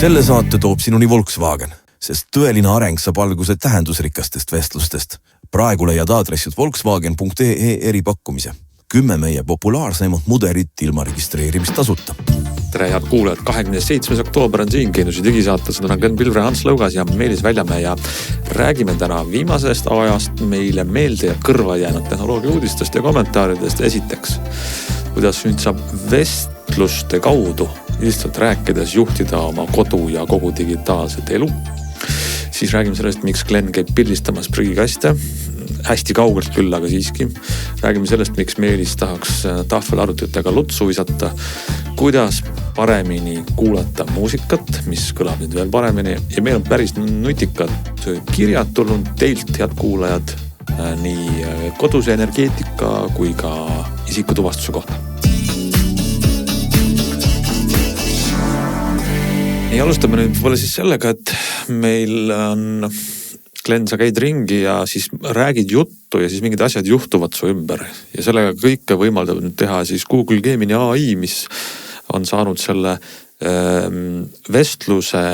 Selle saate toob sinuni Volkswagen, sest tõeline areng saab alguse tähendusrikastest vestlustest. Praegu leiad aadressid volkswagen.ee eripakkumise. 10 meie populaarseimat mudelit ilma registreerimist tasuta. Tere head kuulajad, 27. oktoober on siin Geeniusi digisaates. Nüüd on Glenn Pilvre, Hans Lõugas ja Meelis Väljamäe ja räägime täna viimasest ajast meile meelde ja kõrva jäänud tehnoloogia uudistest ja kommentaaridest. Esiteks, kuidas nüüd saab vestluste kaudu lihtsalt rääkides juhtida oma kodu ja kogu digitaalset elu. Siis räägime sellest, miks Glenn käib pildistamas prügikaste. Hästi kaugelt küll, aga siiski. Räägime sellest, miks Meelis tahaks tahvelarvutitega lutsu visata. Kuidas paremini kuulata muusikat, mis kõlab nüüd veel paremini. Ja meil on päris nutikad kirjad tulnud teilt, head kuulajad, nii koduse energeetika kui ka isikutuvastuse kohta. Ja alustame nüüd võib-olla siis sellega, et meil on Glenn, sa käid ringi ja siis räägid juttu ja siis mingid asjad juhtuvad su ümber. Ja sellega kõike võimaldab nüüd teha siis Google Gemini AI, mis on saanud selle vestluse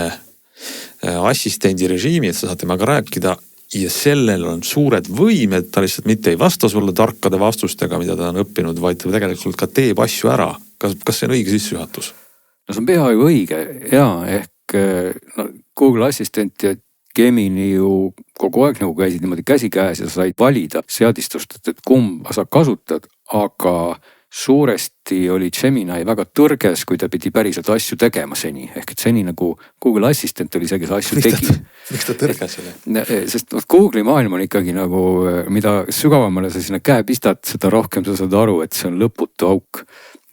assistendi režiimi, et sa saad temaga rääkida. Ja sellel on suured võimed, ta lihtsalt mitte ei vasta sulle tarkade vastustega, mida ta on õppinud, vaid ta tegelikult ka teeb asju ära. Kas see on õige sissejuhatus? No see on peaaegu õige, ehk Google Assistent ja Gemini ju kogu aeg nagu käisid niimoodi käsi käes ja sa said valida seadistust, et kumba sa kasutad, aga suuresti oli Gemini väga tõrges, kui ta pidi päriselt asju tegema seni. Ehk et seni nagu Google Assistent oli see, kes asju tegi. Miks ta tõrges selle? Sest Google'i maailm on ikkagi nagu, mida sügavamale sa sinna käe pistad, seda rohkem sa saad aru, et see on lõputu auk.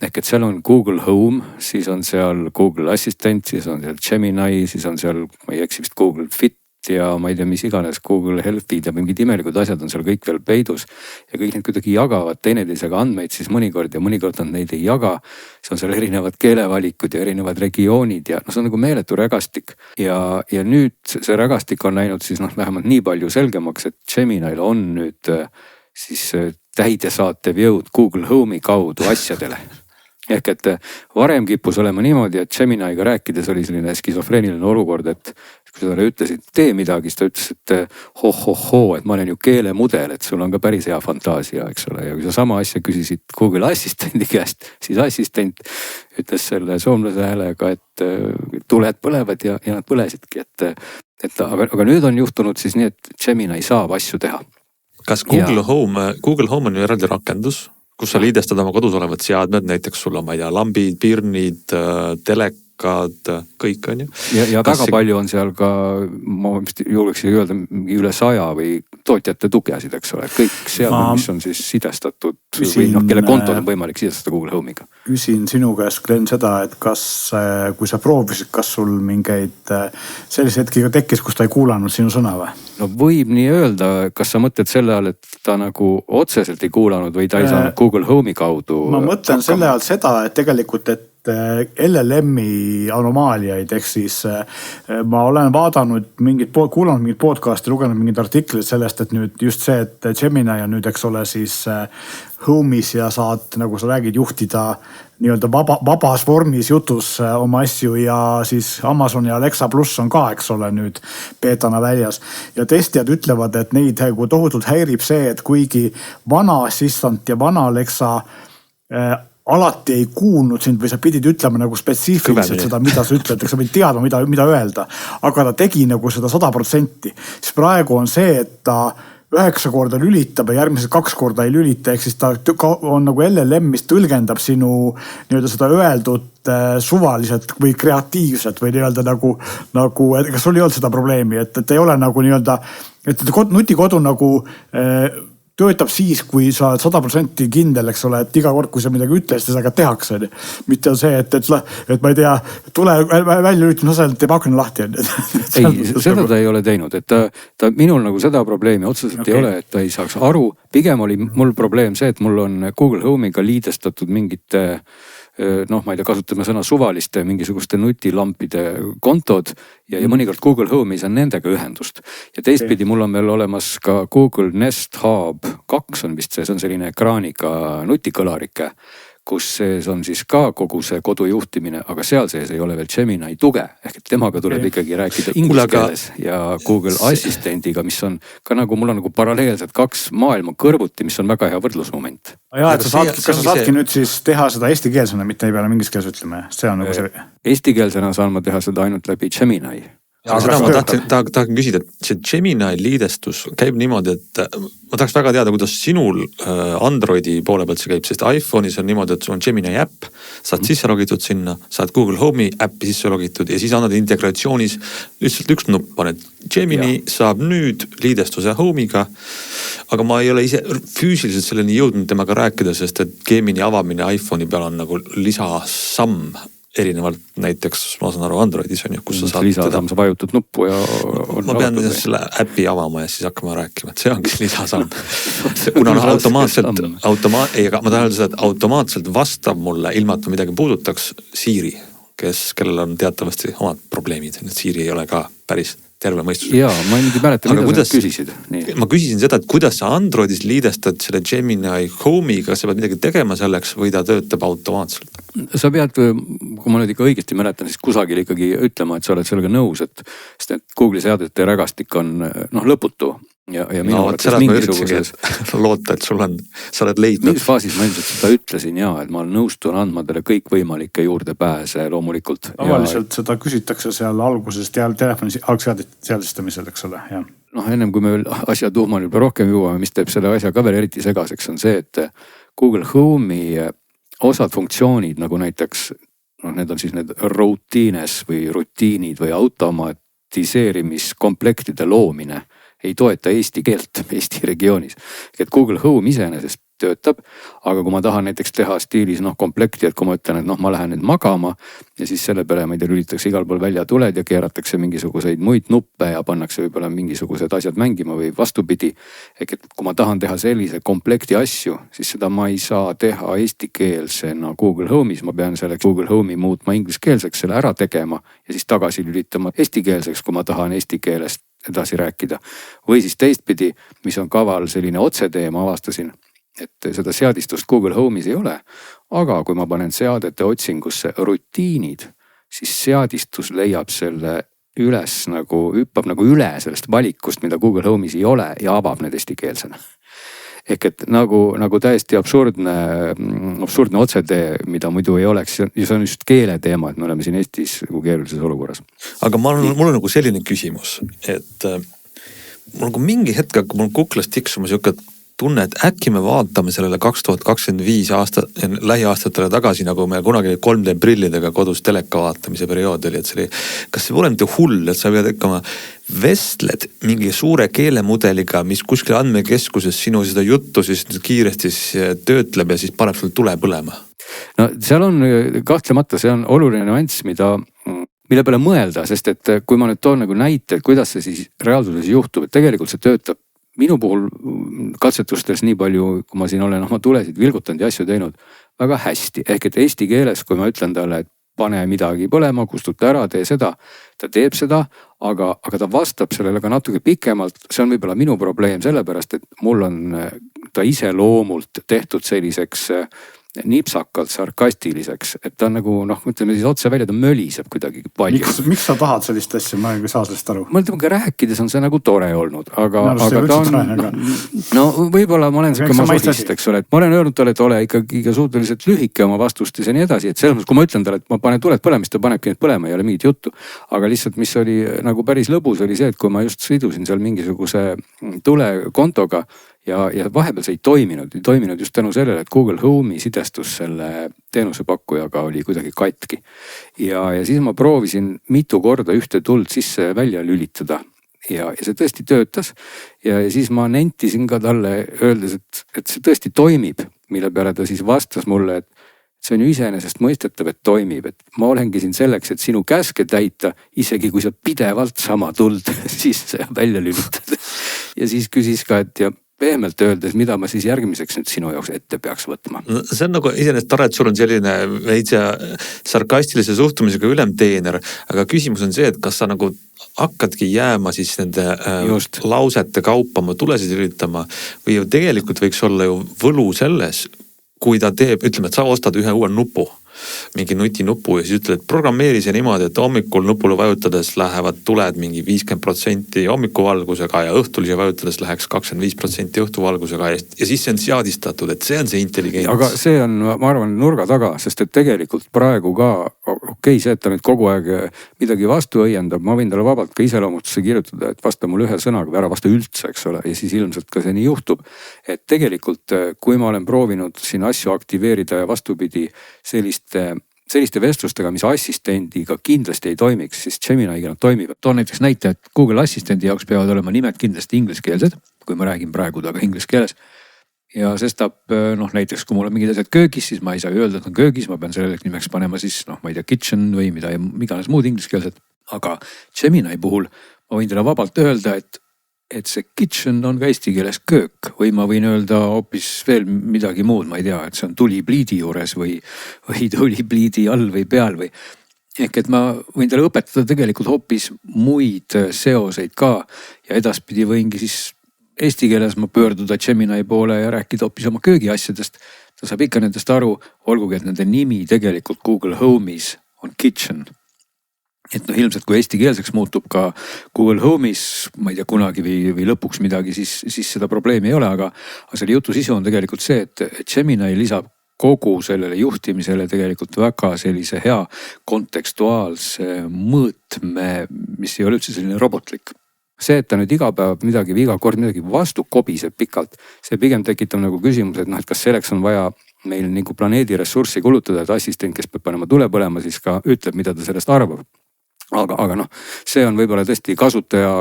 Ehk et seal on Google Home, siis on seal Google Assistant, siis on seal Gemini, siis on seal, ma ei eksi vist Google Fit ja ma ei tea, mis iganes Google Health'id ja mingid imelikud asjad on seal kõik veel peidus. Ja kõik need kuidagi jagavad teineteisega andmeid siis mõnikord ja mõnikord on neid ei jaga. See on seal erinevad keelevalikud ja erinevad regioonid ja see on nagu meeletu rägastik. Ja nüüd see rägastik on läinud siis vähemalt nii palju selgemaks, et Gemini'l on nüüd siis täidesaatev jõud Google Home'i kaudu asjadele. Ehk et varem kippus olema niimoodi, et Gemini'ga rääkides oli selline skisofreeniline olukord, et kui sa talle ütlesid, tee midagi, siis ta ütles, et et ma olen ju keelemudel, et sul on ka päris hea fantaasia, eks ole. Ja kui sa sama asja küsisid Google Assistendi käest, siis assistent ütles selle soomlase häälega, et tuled põlevad ja nad põlesidki. Aga nüüd on juhtunud siis nii, et Gemini saab asju teha. Kas Google Home on ju eraldi rakendus? Kus sa liidestad oma kodus olevad seadmed, näiteks sul on, ma ei tea, lambid, pirnid, telekad, kõik on ju. Ja väga palju on seal ka, ma julgeks öelda, üle 100 või tootjate tugesid, eks ole. Kõik seadmed, mis on siis sidestatud või kelle kontod on võimalik sidestada Google Home'iga. Küsin sinu käest, Glenn, seda, et kas, kui sa proovisid, kas sul mingeid sellise hetkiga tekkis, kus ta ei kuulanud sinu sõna või? No võib nii öelda, kas sa mõtled selle all, et ta nagu otseselt ei kuulanud või ta ei saanud Google Home'i kaudu? Ma mõtlen selle all seda, et tegelikult, et LLM-i anomaaliaid, ehk siis ma olen vaadanud kuulanud mingit podcasti, lugenud mingid artiklid sellest, et nüüd just see, et Gemini on nüüd, eks ole, siis Home'is ja saad, nagu sa räägid, juhtida nii-öelda vabas vormis jutus oma asju ja siis Amazon ja Alexa Plus on ka, eks ole, nüüd beetana väljas. Ja testijad ütlevad, et neid tohutult häirib see, et kuigi vana assistant ja vana Alexa alati ei kuulnud sind või sa pidid ütlema nagu spetsiifiliselt seda, mida sa ütled, sa pidid teadma, mida öelda. Aga ta tegi nagu seda 100%. Siis praegu on see, et ta 9 korda lülitab ja järgmised 2 korda ei lülita. Ehk siis ta on nagu LLM, mis tõlgendab sinu nii-öelda seda öeldud suvaliselt või kreatiivselt või nii-öelda nagu, kas sul ei olnud seda probleemi, et ei ole nagu nii-öelda, et nutikodu nagu töötab siis, kui sa oled 100% kindel, eks ole, et iga kord, kui sa midagi ütles, siis aga tehakse. Mitte on see, et ma ei tea, tule välja lülitum asemel, teeb akna lahti. Ei, seda ta ei ole teinud, et ta minul nagu seda probleemi otseselt ei ole, et ta ei saaks aru. Pigem oli mul probleem see, et mul on Google Home'iga liidestatud mingite ma ei tea, kasutame sõna suvaliste mingisuguste nutilampide kontod ja mõnikord Google Home'is on nendega ühendust. Ja teistpidi mul on veel olemas ka Google Nest Hub 2 on vist see on selline ekraaniga nutikõlarike, kus sees on siis ka kogu see kodujuhtimine, aga seal sees ei ole veel Gemini tuge. Ehk et temaga tuleb ikkagi rääkida inglise keeles ja Google Assistendiga, mis on ka nagu, mul on nagu paralleelselt 2 maailma kõrvuti, mis on väga hea võrdlusmoment. Ja, et kas sa saadki nüüd siis teha seda eestikeelsena, mitte ei peale mingis keeles ütleme. See on nagu see. Eestikeelsena saan ma teha seda ainult läbi Gemini. Ja seda ma tahan küsida, et see Gemini liidestus käib niimoodi, et ma tahaks väga teada, kuidas sinul Androidi poole pealt see käib, sest iPhone'is on niimoodi, et sul on Gemini äpp, saad sisse logitud sinna, saad Google Home'i äppi sisse logitud ja siis annad integratsioonis lihtsalt üks nupp paned. Gemini saab nüüd liidestuse Home'iga, aga ma ei ole ise füüsiliselt selleni jõudnud temaga rääkida, sest et Gemini avamine iPhone'i peal on nagu lisasamm. Erinevalt näiteks, ma saan aru, Androidis on ju, kus sa saad lisasamm, sa vajutad nuppu ja ma pean selle äpi avama ja siis hakkama rääkima, et see ongi lisasamm. Kuna automaatselt, ma tahan öelda seda, et automaatselt vastab mulle, ilma et ma midagi puudutaks, Siri, kellel on teatavasti omad probleemid. Siri ei ole ka päris terve mõistus. Jaa, ma ei mäleta, mida sa küsisid. Nii. Ma küsisin seda, et kuidas sa Androidis liidestad selle Gemini Home'i, kas sa pead midagi tegema selleks või ta töötab automaatselt? Sa pead, kui ma nüüd ikka õigesti mäletan, siis kusagil ikkagi ütlema, et sa oled sellega nõus, et Google'i seadete rägastik on lõputu. Ja minu arvates mingisuguses loota, et sul on, sa oled leidnud. Mingis faasis ma ilmselt seda ütlesin et ma nõustun andma teile kõik võimalikke juurdepääse loomulikult. Tavaliselt seda küsitakse seal alguses telefoni algseadistamisel, eks ole. Ja. Ennem kui me veel asja tuhmani rohkem jõuame, mis teeb selle asja ka veel eriti segaseks, on see, et Google Home'i osad funktsioonid, nagu näiteks, need on siis need routines või rutiinid või automatiseerimiskomplektide loomine ei toeta eesti keelt Eesti regioonis. Et Google Home iseenesest töötab, aga kui ma tahan näiteks teha stiilis komplekti, et kui ma ütlen, et ma lähen nüüd magama ja siis selle peale ma ei tea, lülitakse igal pool välja tuled ja keeratakse mingisuguseid muid nuppe ja pannakse võib-olla mingisugused asjad mängima või vastupidi. Et kui ma tahan teha sellise komplekti asju, siis seda ma ei saa teha eestikeelsena Google Home'is, ma pean selleks Google Home'i muutma ingliskeelseks, selle ära tegema ja siis tagasi lülitama eestikeelseks, kui ma tahan eesti keelest edasi rääkida. Või siis teistpidi, mis on kaval selline otsetee, ma avastasin, et seda seadistust Google Home'is ei ole. Aga kui ma panen seadete otsingusse rutiinid, siis seadistus leiab selle üles hüppab üle sellest valikust, mida Google Home'is ei ole ja avab need eestikeelsena. Ehk et nagu täiesti absurdne otsetee, mida muidu ei oleks. Ja see on just keele teema, et me oleme siin Eestis keerulises olukorras. Aga mul on selline küsimus, et mul mingi hetk hakkab mul kuklas tiksuma siuke tunne, et äkki me vaatame sellele 2025 aasta, lähiaastatele tagasi, nagu me kunagi 3D prillidega kodus teleka vaatamise periood oli, et see oli, kas see pole mitte hull, et sa pead ikkama vestled mingi suure keelemudeliga, mis kuskil andmekeskuses sinu seda juttu siis kiiresti töötleb ja siis paneb sul tule põlema? No seal on kahtlemata, see on oluline nüanss, mille peale mõelda, sest et kui ma nüüd toon näite, et kuidas see siis reaalsuses juhtub, et tegelikult see töötab minu puhul katsetustes nii palju, kui ma siin olen oma tulesid vilgutanud ja asju teinud, väga hästi. Ehk et eesti keeles, kui ma ütlen talle, et pane midagi põlema, kustuta ära, tee seda, ta teeb seda, aga ta vastab sellele ka natuke pikemalt. See on võib-olla minu probleem sellepärast, et mul on ta iseloomult tehtud selliseks nipsakalt sarkastiliseks, et ta on ütleme siis otse välja, ta möliseb kuidagi palju. Miks sa tahad sellist asja, ma ei saa sellest aru? Ma temaga rääkides on see tore olnud, aga ta on, võib-olla ma olen siuke masohist, eks ole, et ma olen öelnud talle, et ole ikkagi suhteliselt lühike oma vastustes ja nii edasi, et selles mõttes, kui ma ütlen talle, et ma panen tuled põlema, siis ta panebki need põlema, ei ole mingit juttu. Aga lihtsalt, mis oli päris lõbus, oli see, et kui ma just sõidusin seal mingisuguse tulekontoga, ja vahepeal see ei toiminud just tänu sellele, et Google Home'i sidestus selle teenusepakkujaga oli kuidagi katki. Ja siis ma proovisin mitu korda ühte tuld sisse välja lülitada ja see tõesti töötas. Ja siis ma nentisin ka talle öeldes, et see tõesti toimib, mille peale ta siis vastas mulle, et see on ju iseenesest mõistetav, et toimib, et ma olengi siin selleks, et sinu käske täita, isegi kui sa pidevalt sama tuld sisse ja välja lülitad. Ja siis küsis ka, et ja pehmelt öeldes, mida ma siis järgmiseks nüüd sinu jaoks ette peaks võtma. See on iseenesest tore, et sul on selline veitsa sarkastilise suhtumisega ülemteener, aga küsimus on see, et kas sa hakkadki jääma siis nende lausete kaupa oma tulesid üritama või ju tegelikult võiks olla ju võlu selles, kui ta teeb, ütleme, et sa ostad ühe uue nupu, mingi nutinupu ja siis ütled, et programmeeri see niimoodi, et hommikul nupule vajutades lähevad tuled mingi 50% hommikuvalgusega ja õhtulise vajutades läheks 25% õhtuvalgusega ja siis see on seadistatud, et see on see intelligents. aga see on, ma arvan, nurga taga, sest et tegelikult praegu ka okei, see, et ta nüüd kogu aeg midagi vastu õiendab, ma võin talle vabalt ka iseloomustusse kirjutada, et vasta mulle ühe sõnaga või ära vasta üldse, eks ole, ja siis ilmselt ka see nii juhtub. Et tegelikult, kui ma olen proovinud siin asju aktiveerida ja vastupidi selliste vestlustega, mis assistendiga kindlasti ei toimiks, siis Geminiga nad toimivad. Toon näiteks näite, et Google Assistendi jaoks peavad olema nimed kindlasti ingliskeelsed, kui ma räägin praegu taga inglise keeles. Ja sestap näiteks, kui mul on mingid asjad köögis, siis ma ei saa öelda, et on köögis, ma pean selleks nimeks panema siis ma ei tea, kitchen või iganes muud ingliskeelsed. Aga Gemini puhul ma võin teile vabalt öelda, et see kitchen on ka eesti keeles köök või ma võin öelda hoopis veel midagi muud, ma ei tea, et see on tulipliidi juures või tulipliidi all või peal või. Ehk et ma võin teile õpetada tegelikult hoopis muid seoseid ka ja edaspidi võingi siis eesti keeles ma pöörduda Gemini poole ja rääkida hoopis oma köögiasjadest. Ta saab ikka nendest aru, olgugi et nende nimi tegelikult Google Home'is on kitchen. Et ilmselt kui eestikeelseks muutub ka Google Home'is, ma ei tea kunagi või lõpuks midagi, siis seda probleemi ei ole, aga selle jutu sisu on tegelikult see, et Gemini lisab kogu sellele juhtimisele tegelikult väga sellise hea kontekstuaalse mõõtme, mis ei ole üldse selline robotlik. See, et ta nüüd iga päev midagi või iga kord midagi vastu kobiseb pikalt, see pigem tekitab nagu küsimus, et et kas selleks on vaja meil nagu planeedi ressurssi kulutada, et assistent, kes peab panema tule põlema, siis ka ütleb, mida ta sellest arvab. Aga see on võib-olla tõesti kasutaja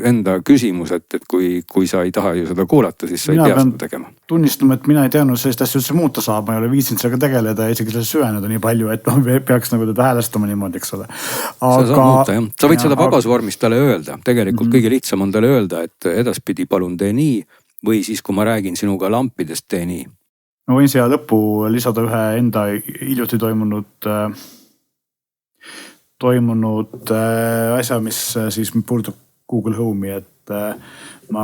enda küsimus, et kui sa ei taha ju seda kuulata, siis sa ei pea seda tegema. Tunnistama, et mina ei teadnud sellist asja üldse muuta saab, ma ei ole viisinud sellega tegeleda ja isegi sellesse süveneda nii palju, et peaks nagu teda häälestama niimoodi, eks ole. Sa saab muuta, jah. Sa võid seda vabas vormis talle öelda. Tegelikult kõige lihtsam on talle öelda, et edaspidi palun tee nii või siis kui ma räägin sinuga lampidest, tee nii. Ma võin siia lõppu lisada ühe enda hiljuti toimunud asja, mis siis puudutab Google Home'i, et ma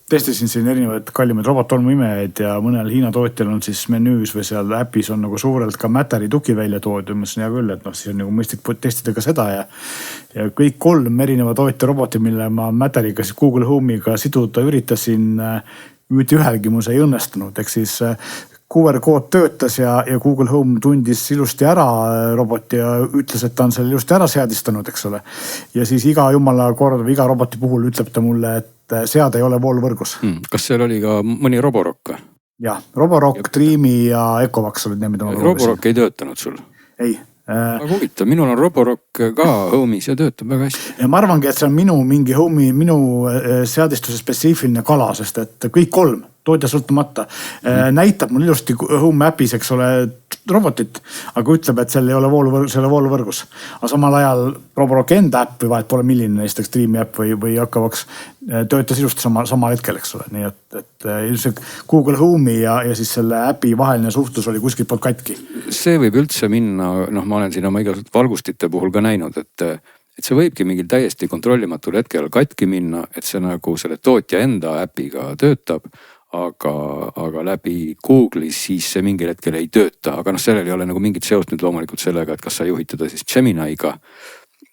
testisin siin erinevaid kallimaid robottolmuimejaid ja mõnel Hiina tootjal on siis menüüs või seal äpis on nagu suurelt ka Matteri tugi välja toodud. Ma mõtlesin hea küll, et siis on nagu mõistlik testida ka seda ja kõik 3 erineva tootja roboti, mille ma Matteriga siis Google Home'iga siduda üritasin, mitte ühelgi mul see ei õnnestunud, ehk siis QR-kood töötas ja Google Home tundis ilusti ära roboti ja ütles, et ta on selle ilusti ära seadistanud, eks ole. Ja siis iga jumala kord või iga roboti puhul ütleb ta mulle, et seade ei ole voolvõrgus. Kas seal oli ka mõni Roborock? Jah, Roborock, Dreamy ja Ecovacs olid need, mida ma proovisin. Roborock ei töötanud sul? Ei. Aga huvitav, minul on Roborock ka Home'is ja töötab väga hästi. Ja ma arvangi, et see on minu seadistuse spetsiifiline kala, sest et kõik 3 tootja sõltumata näitab mul ilusti Home äpis, eks ole, robotit, aga ütleb, et selle ei ole vooluvõrgus. Aga samal ajal Roborock enda äpp või vahet pole milline neist, Dreamy äpp või Ecovacs töötas ilusti samal hetkel, eks ole. Nii et ilmselt Google Home'i ja siis selle äpi vaheline suhtlus oli kuskilt poolt katki. See võib üldse minna, ma olen siin oma igasugust valgustite puhul ka näinud, et see võibki mingil täiesti kontrollimatul hetkel katki minna, et see nagu selle tootja enda äpiga töötab. Aga läbi Google'i siis see mingil hetkel ei tööta, aga sellel ei ole nagu mingit seost nüüd loomulikult sellega, et kas sa juhid teda siis Gemini'ga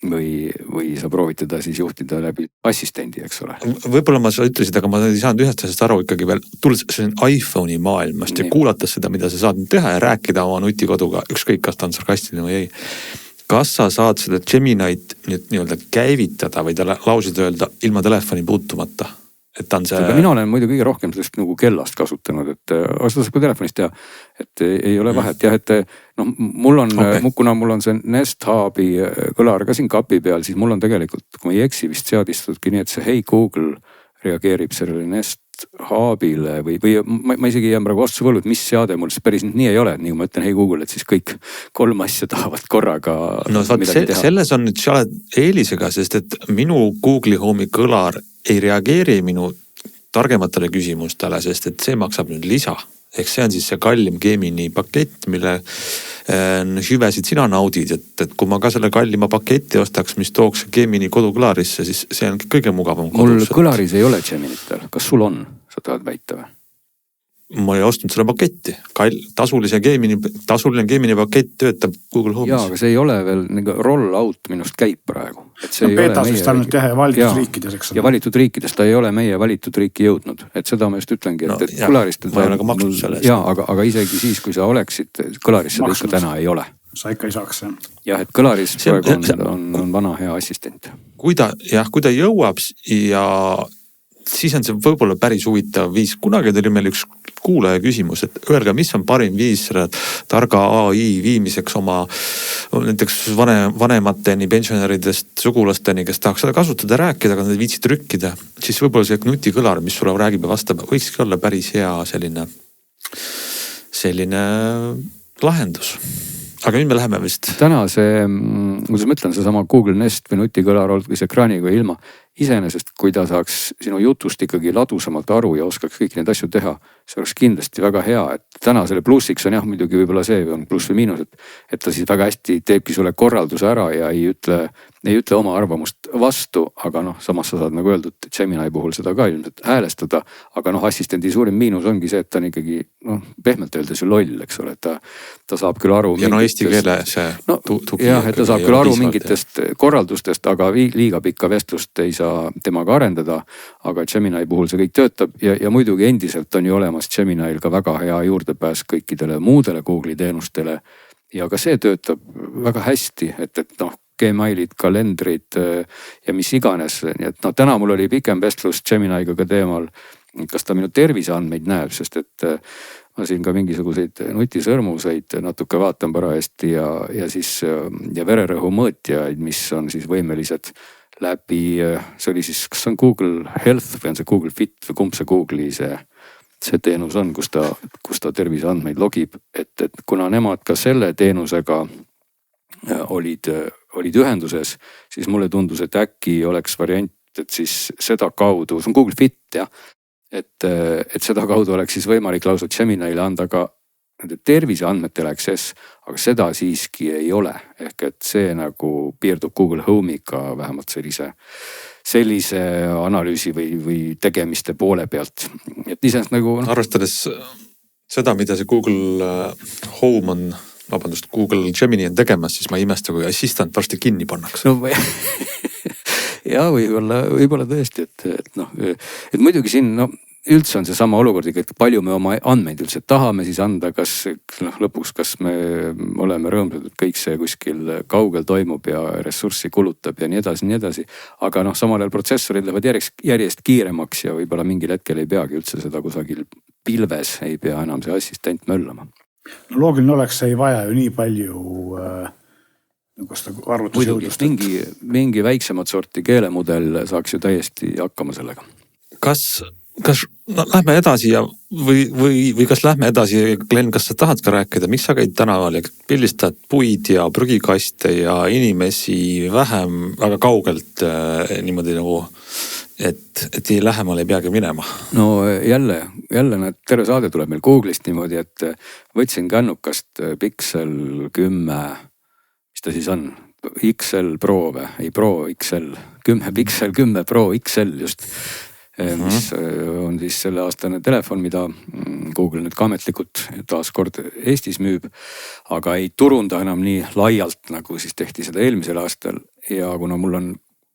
või sa proovid teda siis juhtida läbi assistendi, eks ole. Võib-olla ma ütlesin, aga ma ei saanud ühest asjast aru ikkagi veel, tulles iPhone'i maailmast ja kuulates seda, mida sa saad teha ja rääkida oma nutikoduga, ükskõik kas ta on sarkastiline või ei. Kas sa saad seda Gemini't nii-öelda käivitada või talle lausid öelda ilma telefoni puutumata? Mina olen muidu kõige rohkem sellest nagu kellast kasutanud, et seda saab ka telefonist teha, et ei ole vahet. Jah, et mul on see Nest Hubi kõlar ka siin kapi peal, siis mul on tegelikult, kui ma ei eksi vist seadistudki nii, et see Hey Google reageerib sellele Nest Hubile või ma isegi ei jää praegu vastusevõllu, et mis seade mul siis päris nii ei ole, et nii kui ma ütlen Hey Google, et siis kõik 3 asja tahavad korraga midagi teha. Selles on nüüd sa oled eelisega, sest et minu Google'i Home'i kõlar ei reageeri minu targematele küsimustele, sest et see maksab nüüd lisa. Ehk see on siis see kallim Gemini pakett, mille hüvesid sina naudid, et kui ma ka selle kallima paketti ostaks, mis tooks Gemini kodukõlarisse, siis see on kõige mugavam kodus. Mul kõlaris ei ole Geminitel, kas sul on, sa tahad väita või? ma ei ostnud seda paketti. Tasuline Gemini pakett töötab Google Home'is. jaa, aga see ei ole veel nagu roll out minust käib praegu. Betas vist ainult valitud riikides, eks. Ja valitud riikides ta ei ole meie valitud riiki jõudnud. Et seda ma just ütlengi, et kõlarist... Ma ei ole ka maksnud sellest. Jaa, aga isegi siis, kui sa oleksid, kõlaris seda ikka täna ei ole. Sa ikka ei saaks, jah. Jah, et kõlaris praegu on vana hea assistent. Kui ta jõuab ja siis on see võib-olla päris huvitav viis. Kunagi oli meil üks kuulaja küsimus, et öelge, mis on parim viis targa AI viimiseks oma näiteks vanemateni, pensionäridest, sugulasteni, kes tahaks seda kasutada, rääkida, aga nad ei viitsi trükkida. Siis võib-olla see nutikõlar, mis sulle räägib ja vastab, võikski olla päris hea selline lahendus. Aga nüüd me läheme vist. Täna see, kuidas ma ütlen, see sama Google Nest või nutikõlar olgis ekraaniga ilma. Iseenesest, kui ta saaks sinu jutust ikkagi ladusamalt aru ja oskaks kõiki neid asju teha, see oleks kindlasti väga hea. Et täna selle plussiks on jah, muidugi võib-olla see on pluss või miinus, et ta siis väga hästi teebki sulle korralduse ära ja ei ütle oma arvamust vastu, aga samas sa saad nagu öeldud, et Gemini puhul seda ka ilmselt häälestada, aga assistendi suurim miinus ongi see, et ta on ikkagi pehmelt öeldes ju loll, eks ole, et ta saab küll aru ja eesti keele see tugi. Jah, et ta saab küll aru mingitest korraldustest, aga liiga pikka vestlust ei saa temaga arendada, aga Gemini puhul see kõik töötab ja muidugi endiselt on ju olemas Gemini'l ka väga hea juurdepääs kõikidele muudele Google'i teenustele ja ka see töötab väga hästi, et Gmailid, kalendrid ja mis iganes. Nii et täna mul oli pikem vestlus Gemini'ga ka teemal, kas ta minu terviseandmeid näeb, sest et ma siin ka mingisuguseid nutisõrmuseid natuke vaatan parajasti ja vererõhu mõõtjaid, mis on siis võimelised läbi, see oli siis, kas on Google Health või on see Google Fit või kumb see Google'i see teenus on, kus ta terviseandmeid logib, et kuna nemad ka selle teenusega olid ühenduses, siis mulle tundus, et äkki oleks variant, et siis seda kaudu, see on Google Fit jah, et seda kaudu oleks siis võimalik lausa Gemini'le anda ka terviseandmetele access, aga seda siiski ei ole. Ehk et see nagu piirdub Google Home'iga vähemalt sellise analüüsi või tegemiste poole pealt. Et iseenesest nagu... Arvestades seda, mida see Google Home on, Google Gemini on tegemas, siis ma ei imesta, kui assistant varsti kinni pannakse. Ja võib-olla tõesti, et muidugi siin, üldse on see sama olukord, et palju me oma andmeid üldse tahame siis anda, kas lõpuks, kas me oleme rõõmsad, et kõik see kuskil kaugel toimub ja ressurssi kulutab ja nii edasi. Aga samal ajal protsessorid lähevad järjest kiiremaks ja võib-olla mingil hetkel ei peagi üldse seda kusagil pilves, ei pea enam see assistent möllama. Loogiline oleks, ei vaja ju nii palju arvutusjõudlust. Mingi väiksemat sorti keelemudel saaks ju täiesti hakkama sellega. Kas lähme edasi või kas lähme edasi, Glenn, kas sa tahad ka rääkida, miks sa käid tänaval ja pildistad puid ja prügikaste ja inimesi vähem väga kaugelt niimoodi nagu, et lähemal ei peagi minema? No jälle terve saade tuleb meil Google'ist niimoodi, et võtsin kännukast Pixel 10, mis ta siis on? XL Pro või? Ei Pro XL, Pixel 10 Pro XL just. Mis on siis selle aastane telefon, mida Google nüüd ka ametlikult taas kord Eestis müüb, aga ei turunda enam nii laialt, nagu siis tehti seda eelmisel aastal. Ja kuna mul on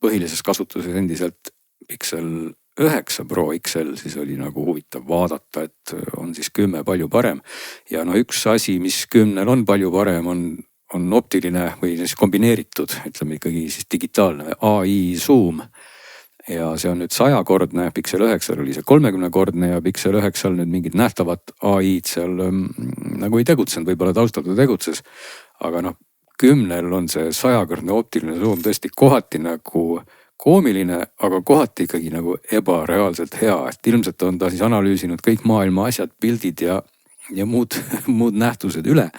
põhilises kasutuses endiselt Pixel 9 Pro XL, siis oli nagu huvitav vaadata, et on siis 10 palju parem. Ja üks asi, mis 10 on palju parem, on optiline või siis kombineeritud, ütleme ikkagi siis digitaalne AI zoom. Ja see on nüüd 100-kordne, Pixel 9 oli see 30-kordne ja Pixel 9 nüüd mingid nähtavat AI-d seal nagu ei tegutsenud, võib-olla taustal ta tegutses. Aga 10 on see 100-kordne optiline zoom tõesti kohati nagu koomiline, aga kohati ikkagi nagu ebareaalselt hea. Et ilmselt on ta siis analüüsinud kõik maailma asjad, pildid ja muud nähtused üle.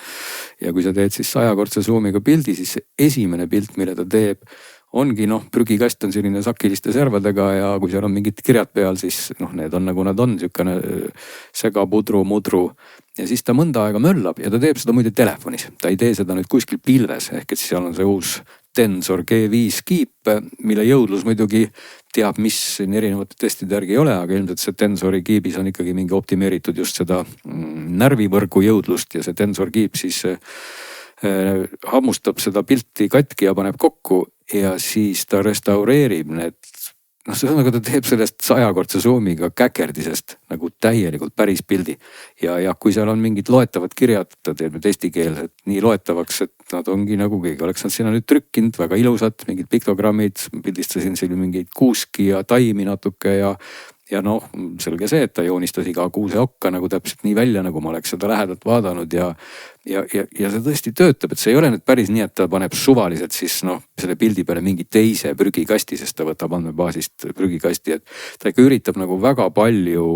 Ja kui sa teed siis 100-kordse zoomiga pildi, siis esimene pilt, mille ta teeb, ongi prügikast on selline sakiliste servadega ja kui seal on mingid kirjad peal, siis need on nagu nad on, niisugune segapudru, mudru. Ja siis ta mõnda aega möllab ja ta teeb seda muide telefonis. Ta ei tee seda nüüd kuskil pilves, ehk et seal on see uus Tensor G5 kiip, mille jõudlus muidugi teab, mis siin erinevate testide järgi ei ole, aga ilmselt see Tensori kiibis on ikkagi mingi optimeeritud just seda närvivõrgu jõudlust ja see Tensor kiip siis hammustab seda pilti katki ja paneb kokku ja siis ta restaureerib need. Noh, see on nagu ta teeb sellest 100-kordse zoomiga käkerdisest nagu täielikult päris pildi. Ja kui seal on mingid loetavad kirjad, ta teeb nüüd eestikeelsed nii loetavaks, et nad ongi nagu keegi oleks nad sinna nüüd trükkinud, väga ilusad, mingid piktogrammid, pildistasin siin mingeid kuuski ja taimi natuke ja noh, selge see, et ta joonistas iga kuuse okka nagu täpselt nii välja, nagu ma oleks seda lähedalt vaadanud ja see tõesti töötab, et see ei ole nüüd päris nii, et ta paneb suvaliselt siis noh, selle pildi peale mingi teise prügikasti, sest ta võtab andmebaasist prügikasti, et ta ikka üritab nagu väga palju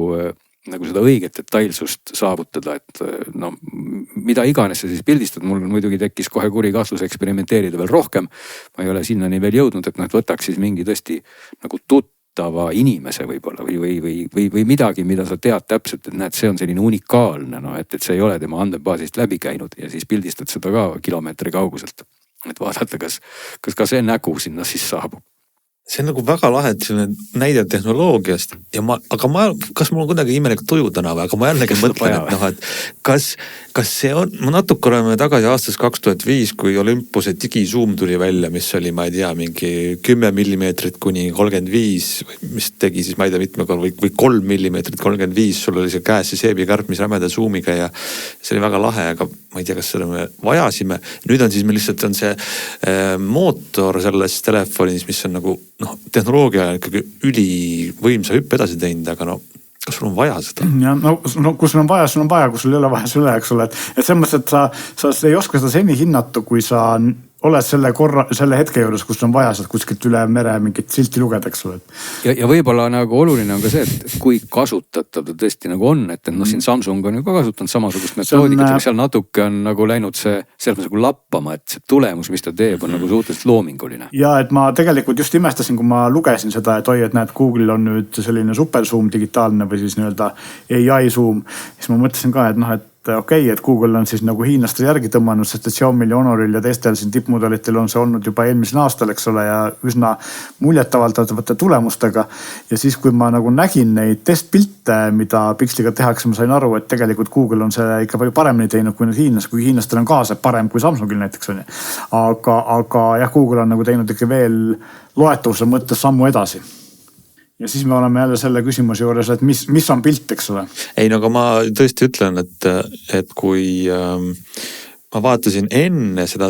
nagu seda õiget detailsust saavutada, et noh, mida iganes sa siis pildistad, mul muidugi tekkis kohe kuri kahtlus eksperimenteerida veel rohkem. Ma ei ole sinnani veel jõudnud, et noh, võtaks siis mingi tõesti nagu inimese võib-olla või midagi, mida sa tead täpselt, et näed, see on selline unikaalne, no et see ei ole tema andmebaasist läbi käinud ja siis pildistad seda ka kilomeetri kauguselt. Et vaadata, kas ka see nägu sinna siis saabub. See on nagu väga lahe, et selline näide tehnoloogiast ja kas mul on kuidagi imelik tuju täna või, aga ma jällegi mõtlen, et noh, et kas see on, ma natuke oleme tagasi aastas 2005, kui Olympuse digizoom tuli välja, mis oli, ma ei tea, mingi 10 millimeetrit kuni 35, mis tegi siis, ma ei tea, mitme korra või 3 millimeetrit 35, sul oli see käes see seebikärp, mis rämeda zoomiga ja see oli väga lahe, aga ma ei tea, kas seda me vajasime. Nüüd on siis meil lihtsalt on see mootor selles telefonis, mis on nagu noh, tehnoloogia ikkagi ülivõimsa hüppe edasi teinud, aga no kas sul on vaja seda? Ja no kui sul on vaja, kui sul ei ole vaja, sul ei ole, eks ole. Et selles mõttes, et sa ei oska seda seni hinnata, kui sa oled selle hetke juures, kus on vaja sealt kuskilt üle mere mingit silti lugeda, eks ole. Ja võib-olla nagu oluline on ka see, et kui kasutatav ta tõesti nagu on, et noh, siin Samsung on ju ka kasutanud samasugust metoodikat, aga seal natuke on nagu läinud see sealt nagu lappama, et see tulemus, mis ta teeb, on nagu suhteliselt loominguline. Ja et ma tegelikult just imestasin, kui ma lugesin seda, et oi, et näed, Google on nüüd selline super zoom digitaalne või siis nii-öelda AI zoom. Siis ma mõtlesin ka, et noh, et okei, et Google on siis nagu hiinlaste järgi tõmmanud, sest et Xiaomi'l ja Honoril ja teistel siin tippmudelitel on see olnud juba eelmisel aastal, eks ole, ja üsna muljetavaldavate tulemustega. Ja siis, kui ma nagu nägin neid testpilte, mida Pixeliga tehakse, ma sain aru, et tegelikult Google on see ikka palju paremini teinud kui need hiinlased, kui hiinlastel on ka see parem kui Samsungil näiteks on. Aga jah, Google on nagu teinud ikka veel loetavuse mõttes sammu edasi. Ja siis me oleme jälle selle küsimuse juures, et mis on pilt, eks ole? Ei, no aga ma tõesti ütlen, et kui ma vaatasin enne seda,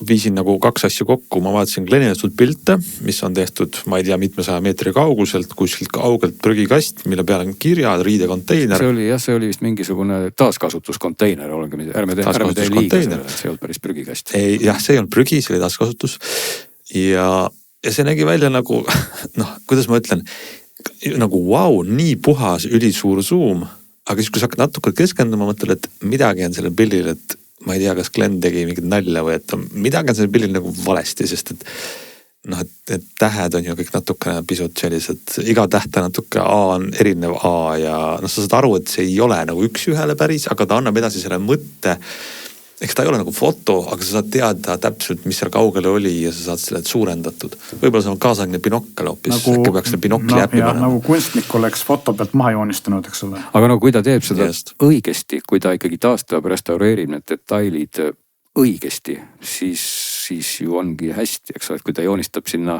viisin nagu kaks asja kokku, ma vaatasin klenistatud pilte, mis on tehtud, ma ei tea, mitmesaja meetri kauguselt, kuskilt kaugelt prügikast, mille peal on kirjad, riidekonteiner. See oli vist mingisugune taaskasutuskonteiner, ärme tee liiga sellele, et see ei olnud päris prügikast. Jah, see ei olnud prügi, see oli taaskasutus ja see nägi välja nagu, noh, kuidas ma ütlen, nagu vau, nii puhas, ülisuur zoom, aga siis kui sa hakkad natuke keskenduma, mõtled, et midagi on sellel pildil, et ma ei tea, kas Glenn tegi mingit nalja või et midagi on sellel pildil nagu valesti, sest et noh, et tähed on ju kõik natuke pisut sellised, iga täht on natuke A on erinev A ja noh, sa saad aru, et see ei ole nagu üks ühele päris, aga ta annab edasi selle mõtte. Eks ta ei ole nagu foto, aga sa saad teada täpselt, mis seal kaugele oli ja sa saad selle suurendatud. Võib-olla see on kaasaegne binokkel hoopis, äkki peaks selle binokli äppi panema. Nagu kunstnik oleks foto pealt maha joonistanud, eks ole. Aga no kui ta teeb seda õigesti, kui ta ikkagi taastab, restaureerib need detailid õigesti, siis ju ongi hästi, eks ole, et kui ta joonistab sinna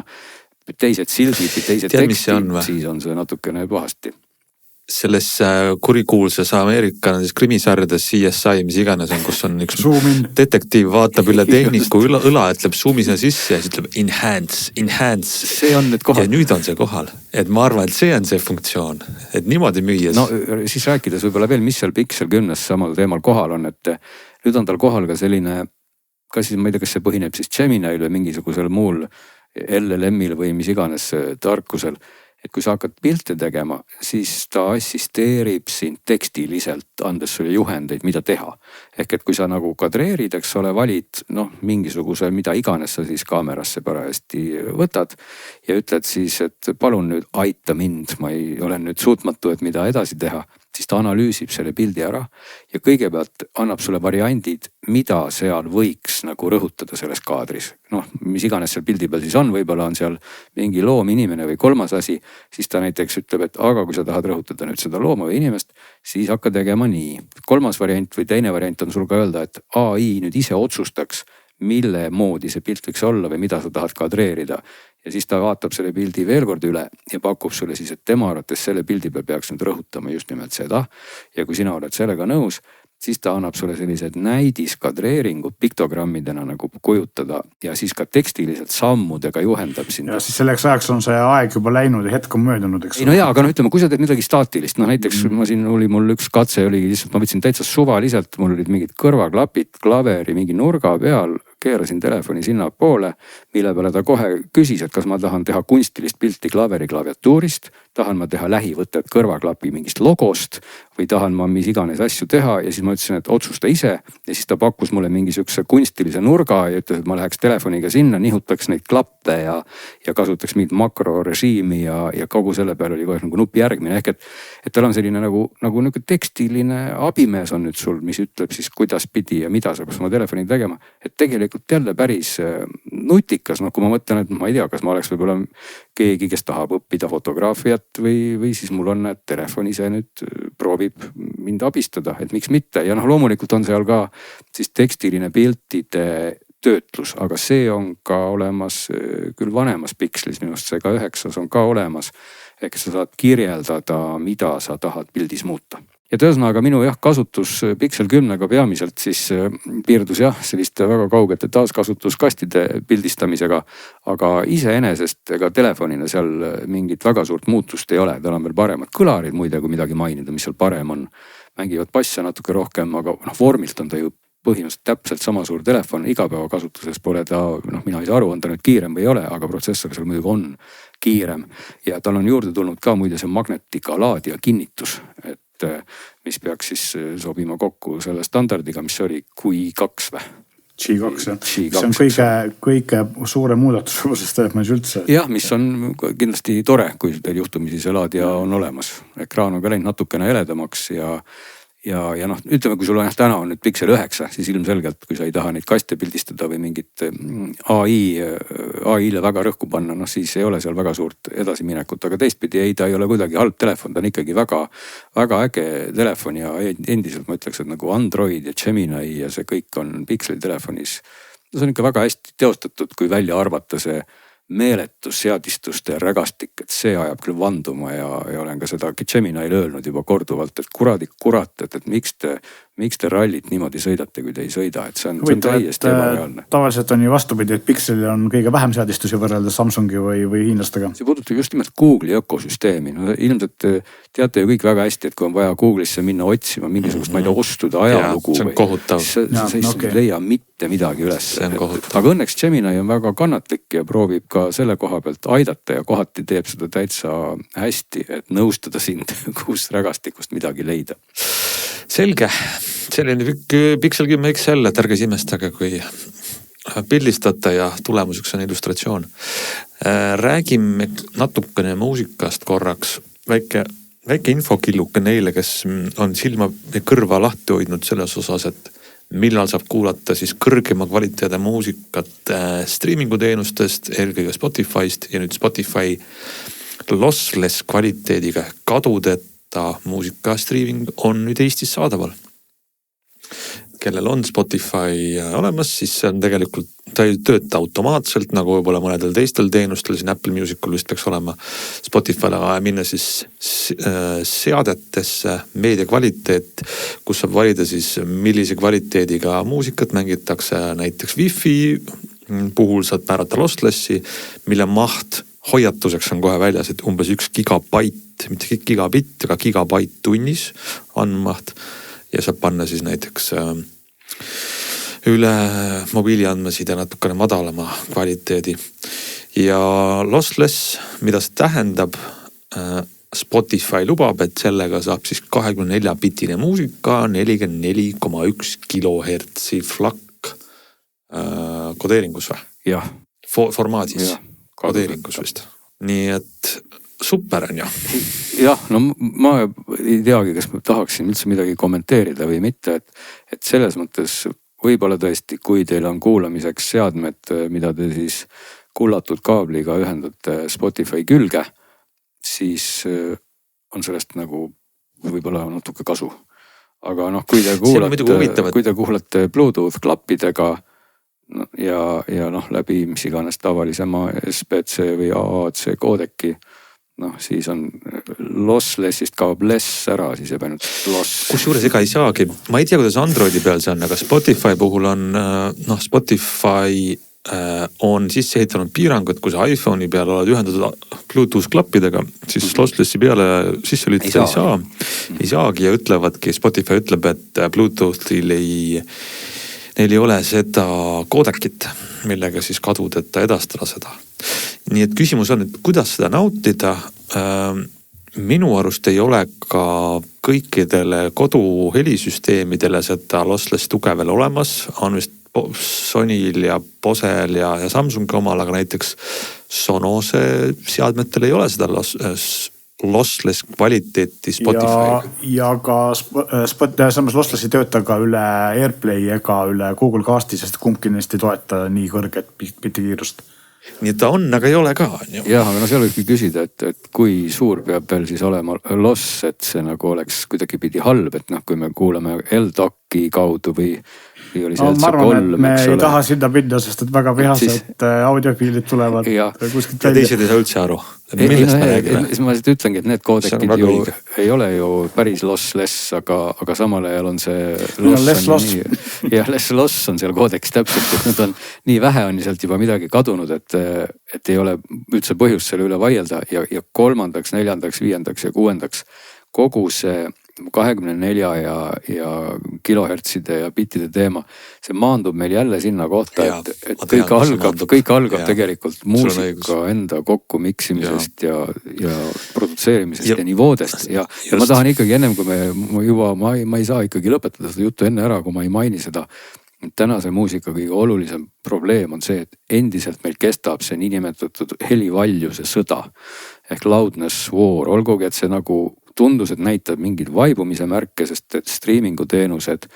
teised sildid või teised tekstid, siis on see natukene pahasti. Selles kurikuulses Ameerika krimisarjades CSI, mis iganes on, kus on üks detektiiv vaatab üle tehniku õla, ütleb zoom'i sinna sisse ja siis ütleb enhance. See on nüüd kohal. Ja nüüd on see kohal. Et ma arvan, et see on see funktsioon. Et niimoodi müües. No siis rääkides võib-olla veel, mis seal Pixel 10 samal teemal kohal on, et nüüd on tal kohal ka selline, kas siis ma ei tea, kas see põhineb siis Gemini'l või mingisugusel muul LLM-il või mis iganes tarkusel. Et kui sa hakkad pilte tegema, siis ta assisteerib sind tekstiliselt, andes sulle juhendeid, mida teha. Ehk et kui sa nagu kadreerid, eks ole, valid mingisuguse, mida iganes sa siis kaamerasse parajasti võtad ja ütled siis, et palun nüüd aita mind, ma ei ole nüüd suutmatu, et mida edasi teha. siis ta analüüsib selle pildi ära ja kõigepealt annab sulle variandid, mida seal võiks nagu rõhutada selles kaadris. Noh, mis iganes seal pildi peal siis on, võib-olla on seal mingi loom, inimene või kolmas asi, siis ta näiteks ütleb, et aga kui sa tahad rõhutada nüüd seda looma või inimest, siis hakka tegema nii. Kolmas variant või teine variant on sul ka öelda, et AI nüüd ise otsustaks, mille moodi see pilt võiks olla või mida sa tahad kadreerida. Ja siis ta vaatab selle pildi veel kord üle ja pakub sulle siis, et tema arvates selle pildi peal peaks nüüd rõhutama just nimelt seda. Ja kui sina oled sellega nõus, siis ta annab sulle sellised näidiskadreeringud piktogrammidena nagu kujutada ja siis ka tekstiliselt sammudega juhendab sind. Ja siis selleks ajaks on see aeg juba läinud ja hetk on möödunud, eks. Ei no jaa, aga no ütleme, kui sa teed midagi staatilist, no näiteks mul üks katse oli lihtsalt, ma võtsin täitsa suvaliselt, mul olid mingid kõrvaklapid, klaveri mingi nurga peal, keerasin telefoni sinna poole, mille peale ta kohe küsis, et kas ma tahan teha kunstilist pilti klaveri klaviatuurist, tahan ma teha lähivõtet kõrvaklapi mingist logost või tahan ma mis iganes asju teha ja siis ma ütlesin, et otsusta ise ja siis ta pakkus mulle mingisuguse kunstilise nurga ja ütles, et ma läheks telefoniga sinna, nihutaks neid klappe ja kasutaks mingit makrorežiimi ja kogu selle peale oli kohe nagu nupi järgmine ehk et tal on selline nagu niisugune tekstiline abimees on nüüd sul, mis ütleb siis kuidas pidi ja mida sa peaks oma telefoni tegema, et tegelikult jälle päris nutikas, noh kui ma mõtlen, et ma ei tea, kas ma oleks võib-olla keegi, kes tahab õppida fotograafiat või siis mul on, et telefon ise nüüd proovib mind abistada, et miks mitte ja noh, loomulikult on seal ka siis tekstiline piltide töötlus, aga see on ka olemas küll vanemas pikslis, minu arust see ka 9 on ka olemas, ehk sa saad kirjeldada, mida sa tahad pildis muuta. Ja tõesõnaga minu kasutus Pixel 10-ga peamiselt siis piirdus selliste väga kaugete taaskasutuskastide pildistamisega, aga iseenesest ega telefonina seal mingit väga suurt muutust ei ole, tal on veel paremad kõlarid muide, kui midagi mainida, mis seal parem on. Mängivad basse natuke rohkem, aga vormilt on ta ju põhimõtteliselt täpselt sama suur telefon, igapäevakasutuses pole ta, mina ei saa aru, on ta nüüd kiirem või ei ole, aga protsessor seal muidugi on kiirem ja tal on juurde tulnud ka muide see magnetika laadija kinnitus, et mis peaks siis sobima kokku selle standardiga, mis oli Q2 või? G2, see on kõige suurem muudatus uuses telefonis üldse. Jah, mis on kindlasti tore, kui teil juhtumisi see laadija on olemas. Ekraan on ka läinud natukene heledamaks ja noh, ütleme, kui sul on täna on nüüd Pixel 9, siis ilmselgelt, kui sa ei taha neid kaste pildistada või mingit AI-le väga rõhku panna, noh siis ei ole seal väga suurt edasiminekut, aga teistpidi ei, ta ei ole kuidagi halb telefon, ta on ikkagi väga, väga äge telefon ja endiselt ma ütleks, et nagu Android ja Gemini ja see kõik on Pixeli telefonis. See on ikka väga hästi teostatud, kui välja arvata see meeletus seadistuste rägastik, et see ajab küll vanduma ja olen ka seda Geminile öelnud juba korduvalt, et kurat, et miks te rallit niimoodi sõidate, kui te ei sõida, et see on täiesti ebareaalne. Tavaliselt on ju vastupidi, et Pixelil on kõige vähem seadistusi võrreldes Samsungi või hiinlastega. See puudutab just nimelt Google'i ökosüsteemi. No, ilmselt teate ju kõik väga hästi, et kui on vaja Google'isse minna otsima mingisugust, ma ei tea, ostude ajalugu. See on kohutav. Sa ei leia mitte midagi üles. Aga õnneks Gemini on väga kannatlik ja proovib ka selle koha pealt aidata ja kohati teeb seda täitsa hästi, et nõustada sind, kus rägastikust midagi leida. Selge, selline Pixel 10 XL, et ärge imestage, kui pildistate ja tulemuseks on illustratsioon. Räägime natukene muusikast korraks, väike infokilluke neile, kes on silma ja kõrva lahti hoidnud selles osas, et millal saab kuulata siis kõrgema kvaliteedi muusikat streaminguteenustest, eelkõige Spotify'st ja nüüd Spotify lossless kvaliteediga kadudeta muusika streaming on nüüd Eestis saadaval. Kellel on Spotify olemas, siis see on tegelikult, ta ei tööta automaatselt, nagu võib-olla mõnedel teistel teenustel, siin Apple Musicul vist peaks olema Spotify'le vaja minna siis seadetesse, meedia kvaliteet, kus saab valida siis millise kvaliteediga muusikat mängitakse, näiteks Wi-Fi puhul saad määrata losslessi, mille maht hoiatuseks on kohe väljas, et umbes 1 gigabait, mitte gigabitt, aga gigabait tunnis andmaht ja saab panna siis näiteks üle mobiiliandmeside natukene madalama kvaliteedi. Ja lossless, mida see tähendab, Spotify lubab, et sellega saab siis 24-bitine muusika, 44,1 kilohertsi FLAC kodeeringus või? Jah. Formaadis. Kodeeringus vist. Nii et super on ju. jah, no ma ei teagi, kas ma tahaksin üldse midagi kommenteerida või mitte, et selles mõttes võib-olla tõesti, kui teil on kuulamiseks seadmed, mida te siis kullatud kaabliga ühendate Spotify külge, siis on sellest nagu võib-olla natuke kasu. Aga noh, kui te kuulate Bluetooth klappidega ja noh läbi mis iganes tavalisema SBC või AAC koodeki, noh siis on losslessist kaob less ära, siis jääb ainult loss. Kusjuures ega ei saagi, ma ei tea, kuidas Androidi peal see on, aga Spotify puhul on Spotify on sisse ehitanud piirangud, kui sa iPhone'i peal oled ühendatud Bluetooth klappidega, siis losslessi peale sisse lülitada ei saagi ja ütlevadki, Spotify ütleb, et Bluetoothil neil ei ole seda koodekit, millega siis kadudeta edastada seda. Nii et küsimus on, et kuidas seda nautida. Minu arust ei ole ka kõikidele koduhelisüsteemidele seda lossless tuge veel olemas. On vist Sonyl ja Bosel ja Samsungi omal, aga näiteks Sonose seadmetel ei ole seda lossless kvaliteeti Spotify. Ja ka samas lossless ei tööta ka üle Airplay ega üle Google Casti, sest kumbki neist ei toeta nii kõrget bitikiirust. Nii et ta on, aga ei ole ka. Jah, aga no seal võibki küsida, et kui suur peab veel siis olema loss, et see nagu oleks kuidagi pidi halb, et noh, kui me kuulame L-Docki kaudu või oli see ma arvan, et me ei taha sinna minna, sest et väga vihased audiofiilid tulevad kuskilt välja. Ja teised ei saa üldse aru. Millest me räägime? Ma siit ütlengi, et need koodekid ju ei ole ju päris lossless, aga samal ajal on see less loss on seal koodekis täpselt, et need on nii vähe on sealt juba midagi kadunud, et ei ole üldse põhjust selle üle vaielda ja 3., 4., 5. ja 6. kogu see 24 ja kilohertside ja bitide teema, see maandub meil jälle sinna kohta, et kõik algab tegelikult muusika enda kokku miksimisest ja produtseerimisest ja nivoodest ja ma tahan ikkagi ennem kui ma ei saa ikkagi lõpetada seda juttu enne ära, kui ma ei maini seda. Tänase muusika kõige olulisem probleem on see, et endiselt meil kestab see niinimetatud helivaljuse sõda ehk loudness war, olgugi et see nagu tundus, et näitab mingid vaibumise märke, sest et streamingu teenused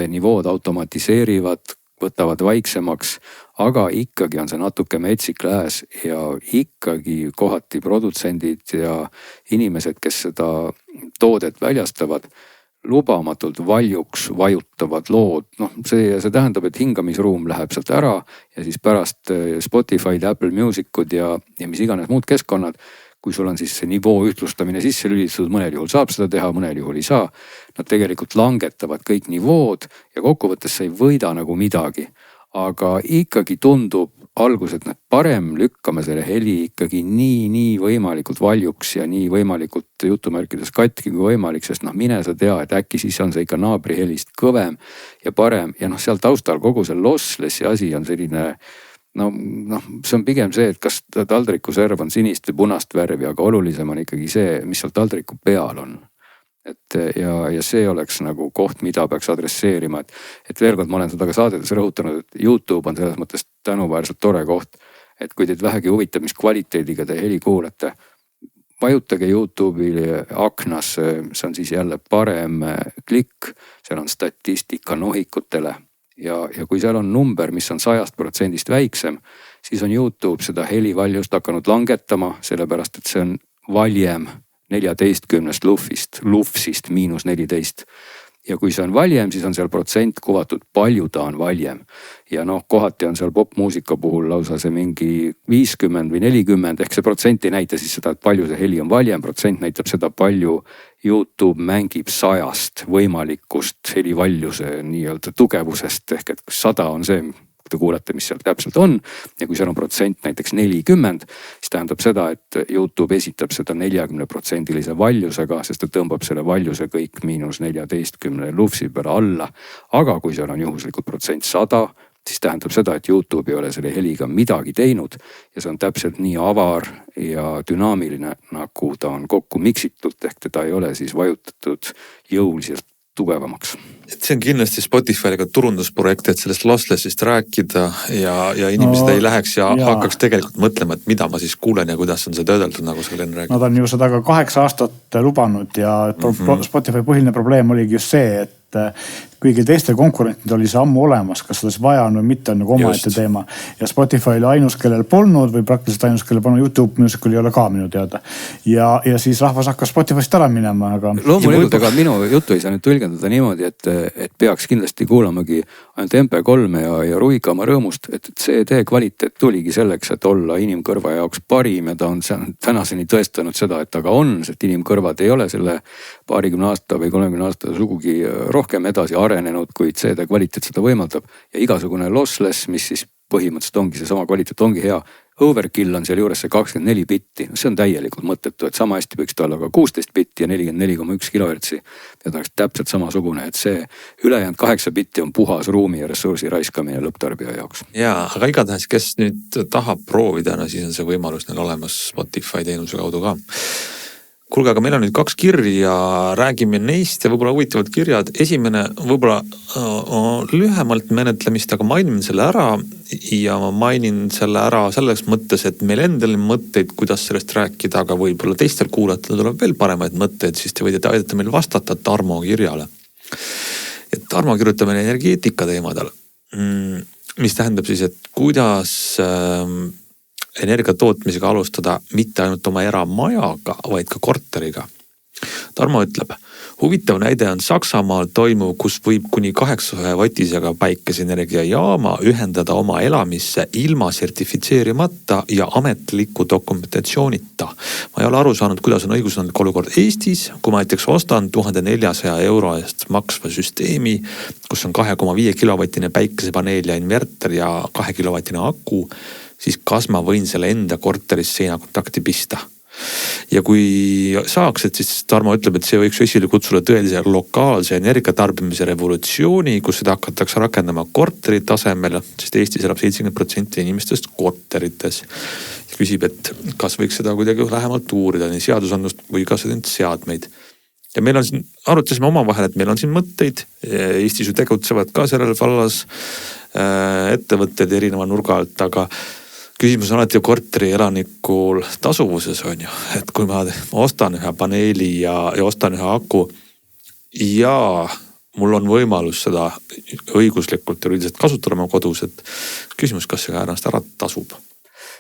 nivood automatiseerivad, võtavad vaiksemaks, aga ikkagi on see natuke metsik lääs ja ikkagi kohati produtsendid ja inimesed, kes seda toodet väljastavad, lubamatult valjuks vajutavad lood. Noh, see tähendab, et hingamisruum läheb sealt ära ja siis pärast Spotify'd, Apple Music'ud ja mis iganes muud keskkonnad, kui sul on siis see nivoo ühtlustamine sisse lülitatud, mõnel juhul saab seda teha, mõnel juhul ei saa. Nad tegelikult langetavad kõik nivood ja kokkuvõttes sa ei võida nagu midagi. Aga ikkagi tundub algus, et parem lükkame selle heli ikkagi nii võimalikult valjuks ja nii võimalikult jutumärkides katki kui võimalik, sest mine sa tea, et äkki siis on see ikka naabri helist kõvem ja parem ja seal taustal kogu see losslessi asi on selline see on pigem see, et kas taldriku serv on sinist või punast värvi, aga olulisem on ikkagi see, mis seal taldriku peal on. Ja see oleks nagu koht, mida peaks adresseerima, et veel kord ma olen seda ka saadetes rõhutanud, et YouTube on selles mõttes tänuväärselt tore koht, et kui teid vähegi huvitab, mis kvaliteediga te heli kuulate, vajutage YouTube'i aknas, see on siis jälle parem klikk, seal on statistika nohikutele. Ja kui seal on number, mis on 100% väiksem, siis on YouTube seda helivaljust hakanud langetama, sellepärast et see on valjem 14 lufsist -14. Ja kui see on valjem, siis on seal protsent kuvatud, palju ta on valjem. Ja kohati on seal popmuusika puhul lausa see mingi 50 või 40, ehk see protsent ei näita siis seda, et palju see heli on valjem, protsent näitab seda, palju YouTube mängib 100 võimalikust helivaljuse nii-öelda tugevusest, ehk et 100 on see, te kuulete, mis seal täpselt on. Ja kui seal on protsent näiteks 40, siis tähendab seda, et YouTube esitab seda 40% valjusega, sest ta tõmbab selle valjuse kõik -14 lufsi peale alla. Aga kui seal on juhuslikult protsent 100, siis tähendab seda, et YouTube ei ole selle heliga midagi teinud ja see on täpselt nii avar ja dünaamiline, nagu ta on kokku miksitud, ehk teda ei ole siis vajutatud jõuliselt tugevamaks. et see on kindlasti Spotify'ga turundusprojekt, et sellest lossless'ist rääkida ja inimesed ei läheks ja hakkaks tegelikult mõtlema, et mida ma siis kuulen ja kuidas on see töödeldud, nagu sa Glen räägid. Nad on ju seda ka 8 aastat lubanud ja Spotify põhiline probleem oligi just see, et kõigil teistel konkurentidel oli see ammu olemas, kas seda vaja on või mitte, on nagu omaette teema. Ja Spotify oli ainus, kellel polnud või praktiliselt ainus, kellel polnud YouTube Musical ei ole ka minu teada. Ja siis rahvas hakkas Spotify'st ära minema, aga... Loomulikult, aga minu juttu ei saa nüüd tõlgendada niimoodi, et peaks kindlasti kuulamagi ainult MP3 ja ruigama rõõmust, et CD kvaliteet tuligi selleks, et olla inimkõrva jaoks parim ja ta on tänaseni tõestanud seda, et ta ka on, sest inimkõrvad ei ole selle 20 aasta või 30 aasta sugugi rohkem edasi arenenud, kuid CD kvaliteet seda võimaldab ja igasugune lossless, mis siis põhimõtteliselt ongi see sama kvaliteet, ongi hea. Overkill on seal juures see 24 bitti, see on täielikult mõttetu, et sama hästi võiks ta olla ka 16 bitti ja 44,1 kHz ja ta oleks täpselt samasugune, et see ülejäänud 8 bitti on puhas ruumi ja ressursi raiskamine lõpptarbija jaoks. Jaa, aga igatahes, kes nüüd tahab proovida, no siis on see võimalus neil olemas Spotify teenuse kaudu ka. Kuulge, aga meil on nüüd 2 kirja, räägime neist ja võib-olla huvitavad kirjad. Esimene võib-olla lühemalt menetlemist, aga mainin selle ära ja ma mainin selle ära selleks mõttes, et meil endal mõtteid, kuidas sellest rääkida, aga võib-olla teistel kuulatada tuleb veel paremaid mõtteid, siis te võite aidata meil vastata Tarmo kirjale. Ja Tarmo kirjutab meil energeetika teemadel, mis tähendab siis, et kuidas... energia tootmisega alustada mitte ainult oma eramajaga, vaid ka korteriga. Tarmo ütleb, huvitav näide on Saksamaal toimuv, kus võib kuni 8 vatisega päikeseenergia jaama ühendada oma elamisse ilma sertifitseerimata ja ametliku dokumentatsioonita. Ma ei ole aru saanud, kuidas on õigusandlik olukord Eestis, kui ma näiteks ostan 1400 € eest maksva süsteemi, kus on 2,5 kilovatine päikesepaneel ja inverter ja 2 kilovatine aku, siis kas ma võin selle enda korteris seinakontakti pista. Ja kui saaks, et siis Tarmo ütleb, et see võiks esile kutsuda tõelise lokaalse energiatarbimise revolutsiooni, kus seda hakatakse rakendama korteri tasemel, sest Eestis elab 70% inimestest korterites. Küsib, et kas võiks seda kuidagi lähemalt uurida, nii seadusandlust või ka seadmeid. Ja meil on siin, arutasime omavahel, et meil on siin mõtteid, Eestis ju tegutsevad ka sellel vallas ettevõtted erineva nurga alt, aga küsimus on alati ju korteri elanikul tasuvuses on ju, et kui ma ostan ühe paneeli ja ostan ühe aku ja mul on võimalus seda õiguslikult ja üldiselt kasutada oma kodus, et küsimus, kas see ennast ära tasub?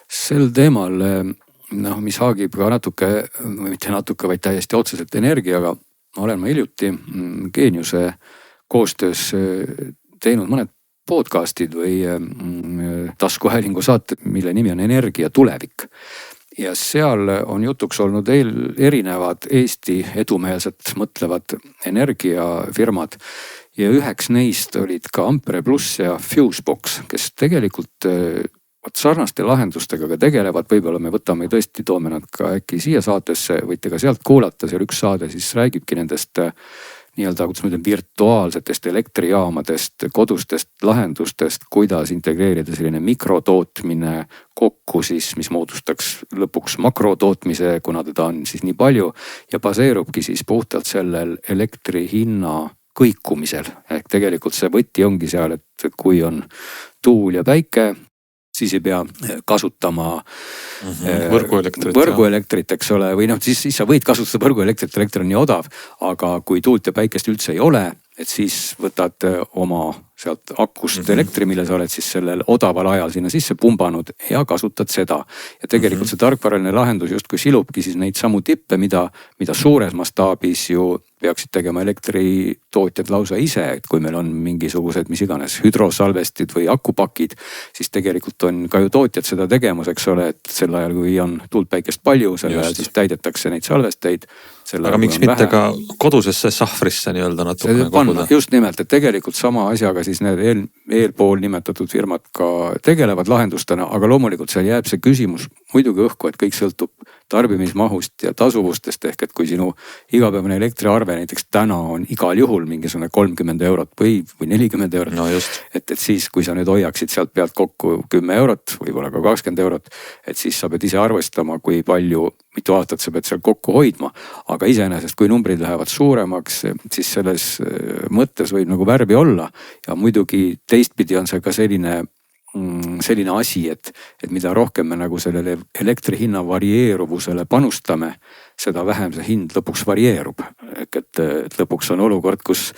Sel teemal, mis haagib ka natuke, mitte natuke, vaid täiesti otseselt energiaga, olen ma hiljuti Geeniuse koostöös teinud mõned podcastid või taskuhäälingu saated, mille nimi on Energia tulevik. Ja seal on jutuks olnud erinevad Eesti edumeelset mõtlevad energiafirmad. Ja üheks neist olid ka Ampere Plus ja Fusebox, kes tegelikult sarnaste lahendustega ka tegelevad. Võib-olla me võtame tõesti, toome nad ka äkki siia saatesse, võite ka sealt kuulata. Seal üks saade siis räägibki nendest nii-öelda, kuidas ma ütlen, virtuaalsetest elektrijaamadest, kodustest lahendustest, kuidas integreerida selline mikrotootmine kokku siis, mis moodustaks lõpuks makrotootmise, kuna teda on siis nii palju ja baseerubki siis puhtalt sellel elektri hinna kõikumisel. Ehk tegelikult see võti ongi seal, et kui on tuul ja päike, siis ei pea kasutama võrguelektrit, eks ole, või siis sa võid kasutada võrguelektrit, elekter on nii odav, aga kui tuult ja päikest üldse ei ole, et siis võtad oma sealt akust elektri, mille sa oled siis sellel odaval ajal sinna sisse pumbanud ja kasutad seda. Ja tegelikult see tarkvaraline lahendus justkui silubki siis neid samu tippe, mida suures mastaabis ju peaksid tegema elektritootjad lausa ise, et kui meil on mingisugused mis iganes hüdrosalvestid või akupakid, siis tegelikult on ka ju tootjad seda tegemas, eks ole, et sel ajal, kui on tuult päikest palju, sel ajal siis täidetakse neid salvesteid. Aga miks mitte ka kodusesse sahvrisse nii-öelda natuke koguda? Just nimelt, et tegelikult sama asjaga siis need eelpool nimetatud firmad ka tegelevad lahendustena, aga loomulikult seal jääb see küsimus muidugi õhku, et kõik sõltub tarbimismahust ja tasuvustest ehk et kui sinu igapäevane elektriarve näiteks täna on igal juhul mingisugune 30 eurot või 40 eurot. No just. Et siis, kui sa nüüd hoiaksid sealt pealt kokku 10 eurot, võib-olla ka 20 eurot, et siis sa pead ise arvestama, kui palju, mitu aastat sa pead seal kokku hoidma. Aga iseenesest, kui numbrid lähevad suuremaks, siis selles mõttes võib nagu värvi olla. Ja muidugi teistpidi on see ka selline asi, et mida rohkem me nagu sellele elektri hinna varieeruvusele panustame, seda vähem see hind lõpuks varieerub. Et lõpuks on olukord, kus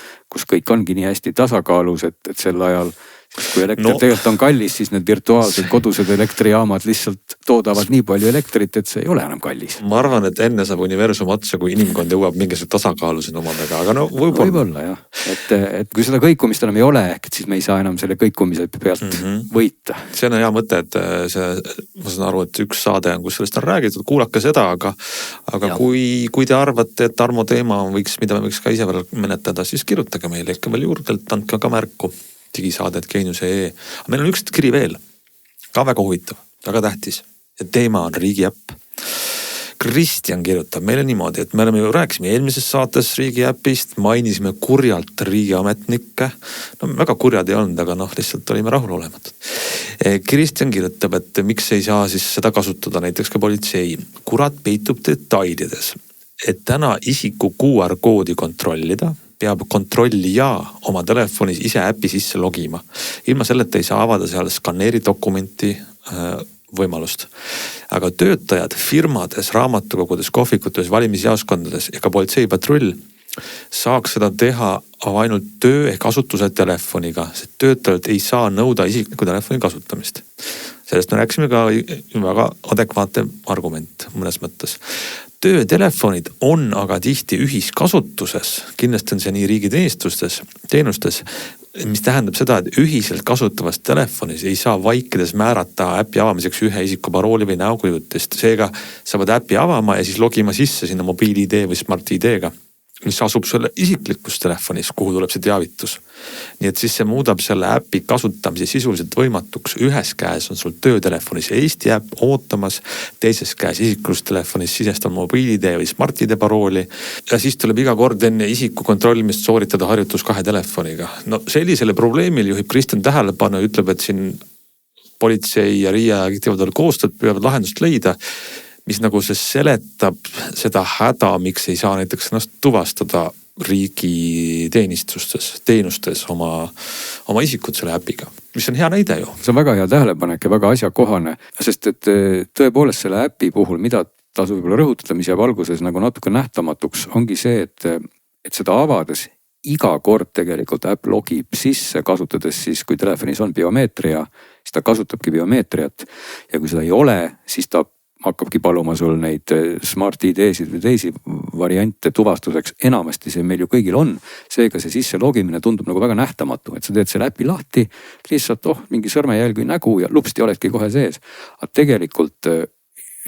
kõik ongi nii hästi tasakaalus, et sel ajal, kui elekter tegelikult on kallis, siis need virtuaalsed kodused elektrijaamad lihtsalt toodavad nii palju elektrit, et see ei ole enam kallis. Ma arvan, et enne saab universum otsa, kui inimkond jõuab mingisuguse tasakaalu siin omadega, aga no võib-olla jah. Et kui seda kõikumist enam ei ole, ehk siis me ei saa enam selle kõikumise pealt võita. See on hea mõte, et ma saan aru, et üks saade on, kus sellest on räägitud, kuulake seda, aga kui te arvate, et Tarmo teema on mida me võiks ka ise veel menetleda, siis kirjutage meile ikka veel juurdelt, andke ka märku. Digisaadet Geenius.ee. Meil on üks kiri veel, ka väga huvitav, väga tähtis ja teema on riigi äpp. Kristjan kirjutab meile niimoodi, et me rääkisime eelmises saates riigi äpist, mainisime kurjalt riigiametnikke. No väga kurjad ei olnud, aga lihtsalt olime rahulolematud. Kristjan kirjutab, et miks ei saa siis seda kasutada näiteks ka politsei. Kurat peitub detailides, et täna isiku QR-koodi kontrollida peab kontrollija oma telefonis ise äpi sisse logima. Ilma selleta ei saa avada seal skaneeri dokumenti võimalust. Aga töötajad firmades, raamatukogudes, kohvikutes, valimisjaoskondades ja ka politseipatrull saaks seda teha ainult töö ehk asutuse telefoniga, sest töötajalt ei saa nõuda isikliku telefoni kasutamist. Sellest me rääkisime ka väga adekvaatne argument mõnes mõttes. Töötelefonid on aga tihti ühiskasutuses, kindlasti on see nii riigiteenistustes, mis tähendab seda, et ühiselt kasutavast telefonis ei saa vaikides määrata äpi avamiseks ühe isiku parooli või näokujutist. Seega sa pead äpi avama ja siis logima sisse sinna mobiil-ID või smart-ID-ga, mis asub selle isiklikus telefonis, kuhu tuleb see teavitus. Nii et siis see muudab selle äpi kasutamise sisuliselt võimatuks. Ühes käes on sul töötelefonis Eesti äpp ootamas, teises käes isiklikus telefonis sisestab mobiil-ID või smart-ID parooli ja siis tuleb iga kord enne isiku kontrollimist sooritada harjutus 2 telefoniga. No sellisele probleemil juhib Kristjan tähelepanu ja ütleb, et siin politsei ja RIA teevad koostööd, püüavad lahendust leida, mis nagu see seletab seda häda, miks ei saa näiteks ennast tuvastada riigi teenustes oma isikut selle äpiga, mis on hea näide ju. See on väga hea tähelepanek ja väga asjakohane, sest et tõepoolest selle äpi puhul, mida tasub võib-olla rõhutada, mis jääb alguses nagu natuke nähtamatuks, ongi see, et seda avades iga kord tegelikult äpp logib sisse, kasutades siis, kui telefonis on biomeetria, siis ta kasutabki biomeetriat ja kui seda ei ole, siis ta hakkabki paluma sul neid smart ID-sid või teisi variante tuvastuseks. Enamasti see meil ju kõigil on. Seega see sisse logimine tundub nagu väga nähtamatu, et sa teed selle äpi lahti, lihtsalt mingi sõrmejälg või nägu ja lupsti oledki kohe sees. Aga tegelikult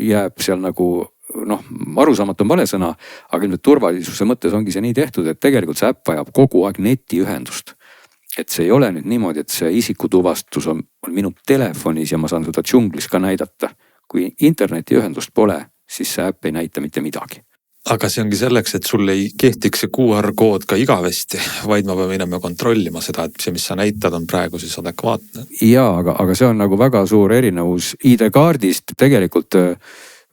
jääb seal nagu, arusaamatu on vale sõna, aga ilmselt turvalisuse mõttes ongi see nii tehtud, et tegelikult see äpp vajab kogu aeg netiühendust. Et see ei ole nüüd niimoodi, et see isikutuvastus on minu telefonis ja ma saan seda džunglis ka näidata. Kui internetiühendust pole, siis see äpp ei näita mitte midagi. Aga see ongi selleks, et sul ei kehtiks see QR-kood ka igavesti, vaid ma pean minema kontrollima seda, et see, mis sa näitad, on praegu siis adekvaatne. Jaa, aga see on nagu väga suur erinevus ID-kaardist. Tegelikult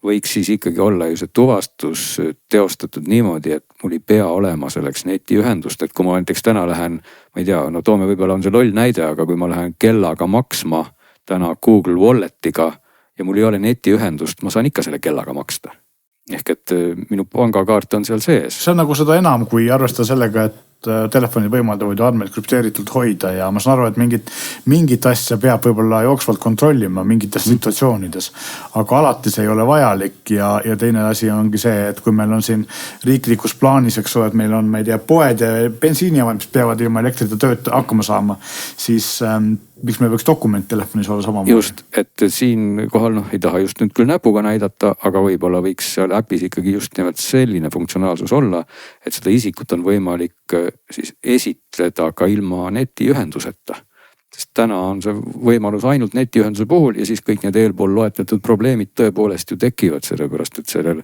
võiks siis ikkagi olla ju see tuvastus teostatud niimoodi, et mul ei pea olema selleks netiühendust. Et kui ma näiteks täna lähen, ma ei tea, toome võib-olla on see loll näide, aga kui ma lähen kellaga maksma täna Google Walletiga, ja mul ei ole netiühendust, ma saan ikka selle kellaga maksta. Ehk et minu pangakaart on seal sees. See on nagu seda enam, kui arvestada sellega, et telefoni võimaldavad andmeid krüpteeritult hoida ja ma saan aru, et mingit asja peab võib-olla jooksvalt kontrollima mingites situatsioonides. Aga alati see ei ole vajalik ja teine asi ongi see, et kui meil on siin riiklikus plaanis, eks ole, et meil on, ma ei tea, poed ja bensiinijaamad, mis peavad ilma elektrita tööd hakkama saama, siis miks me võiks dokument telefonis olla samamoodi? Just, et siin kohal ei taha just nüüd küll näpuga näidata, aga võib-olla võiks seal äpis ikkagi just nimelt selline funktsionaalsus olla, et seda isikut on võimalik siis esitleda ka ilma netiühenduseta. sest täna on see võimalus ainult netiühenduse puhul ja siis kõik need eelpool loetletud probleemid tõepoolest ju tekivad, sellepärast et sellel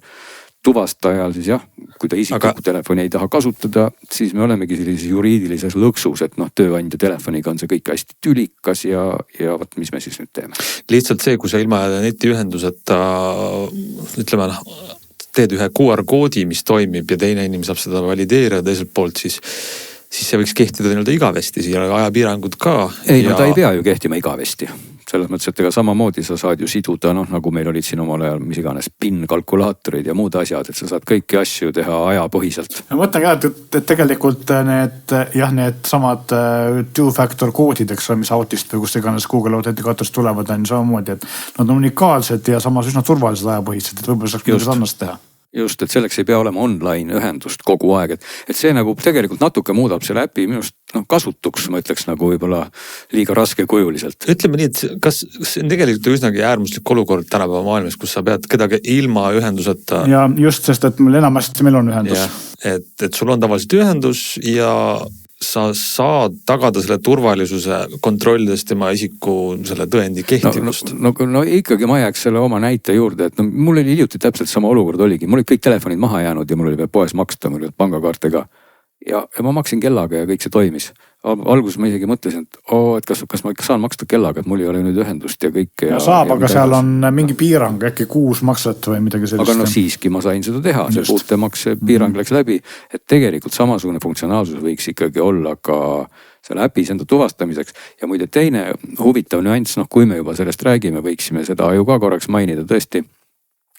tuvastajal siis jah, kui ta isiklikku telefoni ei taha kasutada, siis me olemegi sellises juriidilises lõksus, et noh, tööandja telefoniga on see kõik hästi tülikas ja vot mis me siis nüüd teeme. Lihtsalt see, kui sa ilma netiühenduseta ütleme, teed ühe QR-koodi, mis toimib ja teine inimene saab seda valideerida teiselt poolt, siis see võiks kehtida nii-öelda igavesti, siia ajapiirangud ka. Ei, no ta ei pea ju kehtima igavesti. Selles mõttes, et ega samamoodi sa saad ju siduda, noh nagu meil olid siin omal ajal, mis iganes PIN-kalkulaatorid ja muud asjad, et sa saad kõiki asju teha ajapõhiselt. Ma mõtlen ka, et tegelikult need samad two-factor koodid, eks ole, mis autist või kus iganes Google Authenticatoris tulevad, on samamoodi, et nad on unikaalsed ja samas üsna turvalised ajapõhised, et võib-olla saaks midagi sarnast teha. Just, et selleks ei pea olema online ühendust kogu aeg, et see nagu tegelikult natuke muudab selle äpi minust kasutuks, ma ütleks nagu võib-olla liiga raskekujuliselt. Ütleme nii, et kas see on tegelikult üsnagi äärmuslik olukord tänapäeva maailmas, kus sa pead kedagi ilma ühenduseta. Ja just, sest et meil enamasti meil on ühendus. Et sul on tavaliselt ühendus ja sa saad tagada selle turvalisuse kontrollides tema isiku selle tõendi kehtivust. No ikkagi ma jääks selle oma näite juurde, et mul oli hiljuti täpselt sama olukord oligi. Mul olid kõik telefonid maha jäänud ja mul oli veel poes maksta, mul oli pangakaarte ka. Ja ma maksin kellaga ja kõik see toimis. Alguses ma isegi mõtlesin, et kas ma ikka saan maksta kellaga, et mul ei ole nüüd ühendust ja kõik. Ja saab, aga seal on mingi piirang, äkki 6 maksat või midagi sellist. Aga no siiski ma sain seda teha, see puutemakse piirang läks läbi, et tegelikult samasugune funktsionaalsus võiks ikkagi olla ka selle äpis enda tuvastamiseks. Ja muide teine huvitav nüanss, kui me juba sellest räägime, võiksime seda ju ka korraks mainida tõesti,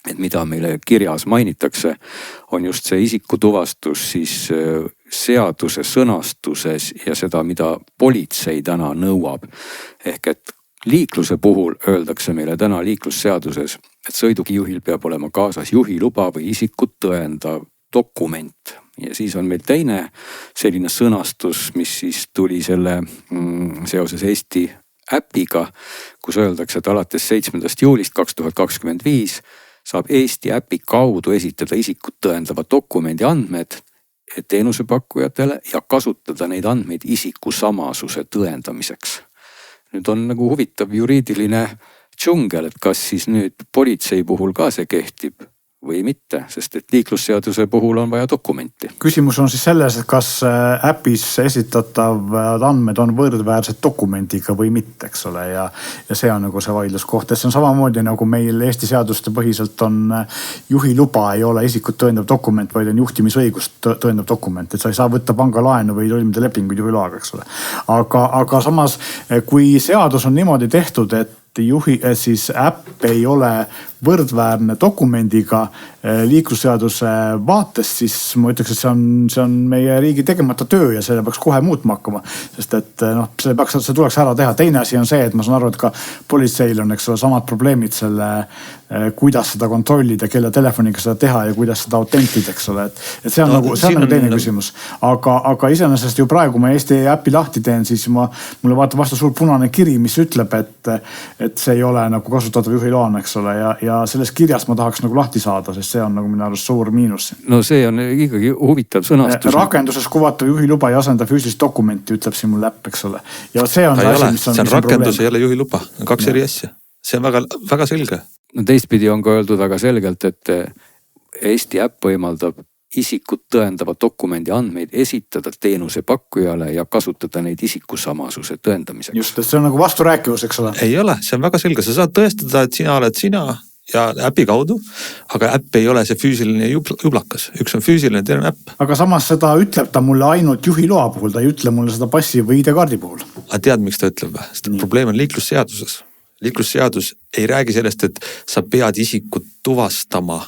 et mida meile kirjas mainitakse, on just see isikutuvastus siis seaduse sõnastuses ja seda, mida politsei täna nõuab. Ehk et liikluse puhul öeldakse meile täna liiklusseaduses, et sõidukijuhil peab olema kaasas juhiluba või isikut tõendav dokument. Ja siis on meil teine selline sõnastus, mis siis tuli selle seoses Eesti äpiga, kus öeldakse, et alates 7. juulist 2025 saab Eesti äpi kaudu esitada isikut tõendava dokumendi andmed teenusepakkujatele ja kasutada neid andmeid isiku samasuse tõendamiseks. Nüüd on nagu huvitav juriidiline džungel, et kas siis nüüd politsei puhul ka see kehtib või mitte, sest et liiklusseaduse puhul on vaja dokumenti. Küsimus on siis selles, et kas äpis esitatav andmed on võrdväärsed dokumendiga või mitte, eks ole. Ja see on nagu see vaidluskoht, et see on samamoodi nagu meil Eesti seaduste põhiselt on juhiluba ei ole isikut tõendav dokument, vaid on juhtimisõigust tõendav dokument, et sa ei saa võtta pangalaenu või toimida lepinguid juhiloaga, eks ole. Aga samas, kui seadus on niimoodi tehtud, et siis äpp ei ole võrdväärne dokumendiga liiklusseaduse vaates, siis ma ütleks, et see on meie riigi tegemata töö ja selle peaks kohe muutma hakkama. Sest et see tuleks ära teha. Teine asi on see, et ma saan aru, et ka politseil on samad probleemid selle, kuidas seda kontrollida, kelle telefoniga seda teha ja kuidas seda autentida, eks ole. Et see on nagu teine küsimus. Aga iseenesest ju praegu ma Eesti äppi lahti teen, siis mulle vaatab vastu suur punane kiri, mis ütleb, et see ei ole nagu kasutatav juhiloana, eks ole. Ja sellest kirjast ma tahaks nagu lahti saada, sest see on nagu minu arust suur miinus. No see on ikkagi huvitav sõnastus. Rakenduses kuvatav juhiluba ei asenda füüsilist dokumenti, ütleb siin mul äpp, eks ole. Ja see on asi, mis on rakendus ei ole juhiluba, 2 eri asja. See on väga selge. No teistpidi on ka öeldud väga selgelt, et Eesti äpp võimaldab isikut tõendava dokumendi andmeid esitada teenusepakkujale ja kasutada neid isiku samasuse tõendamiseks. Just, et see on nagu vasturääkivus, eks ole. Ei ole, see on väga selge. Sa saad tõestada, et sina oled sina ja äpi kaudu, aga äpp ei ole see füüsiline jublakas. Üks on füüsiline, teine on äpp. Aga samas seda ütleb ta mulle ainult juhiloa puhul, ta ei ütle mulle seda passi või ID-kaardi puhul. Aga tead, miks ta ütleb? Sest probleem on liiklusseaduses. Liiklusseadus ei räägi sellest, et sa pead isikut tuvastama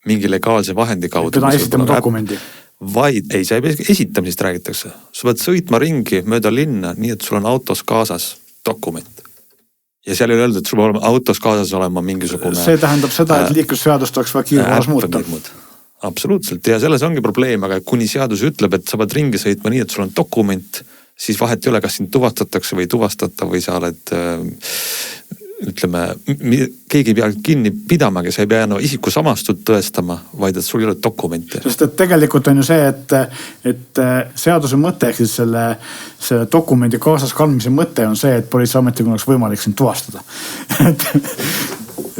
mingi legaalse vahendi kaudu. Teda esitama dokumendi. Vaid ei, sa ei pea esitamisest räägitakse. Sa pead sõitma ringi mööda linna, nii et sul on autos kaasas dokument. Ja seal ei ole öeldud, et sul peab autos kaasas olema mingisugune. See tähendab seda, et liiklusseadust oleks vaja kiirkorras muuta. Absoluutselt. Ja selles ongi probleem, aga kuni seadus ütleb, et sa pead ringi sõitma nii, et sul on dokument, siis vahet ei ole, kas sind tuvastatakse või tuvastata või sa oled ütleme, keegi ei pea kinni pidama, kes ei pea isikusamastut tõestama, vaid et sul ei ole dokumenti. Sest et tegelikult on ju see, et seaduse mõte ehk siis selle dokumendi kaasas kandmise mõte on see, et politseiametnikul oleks võimalik sind tuvastada.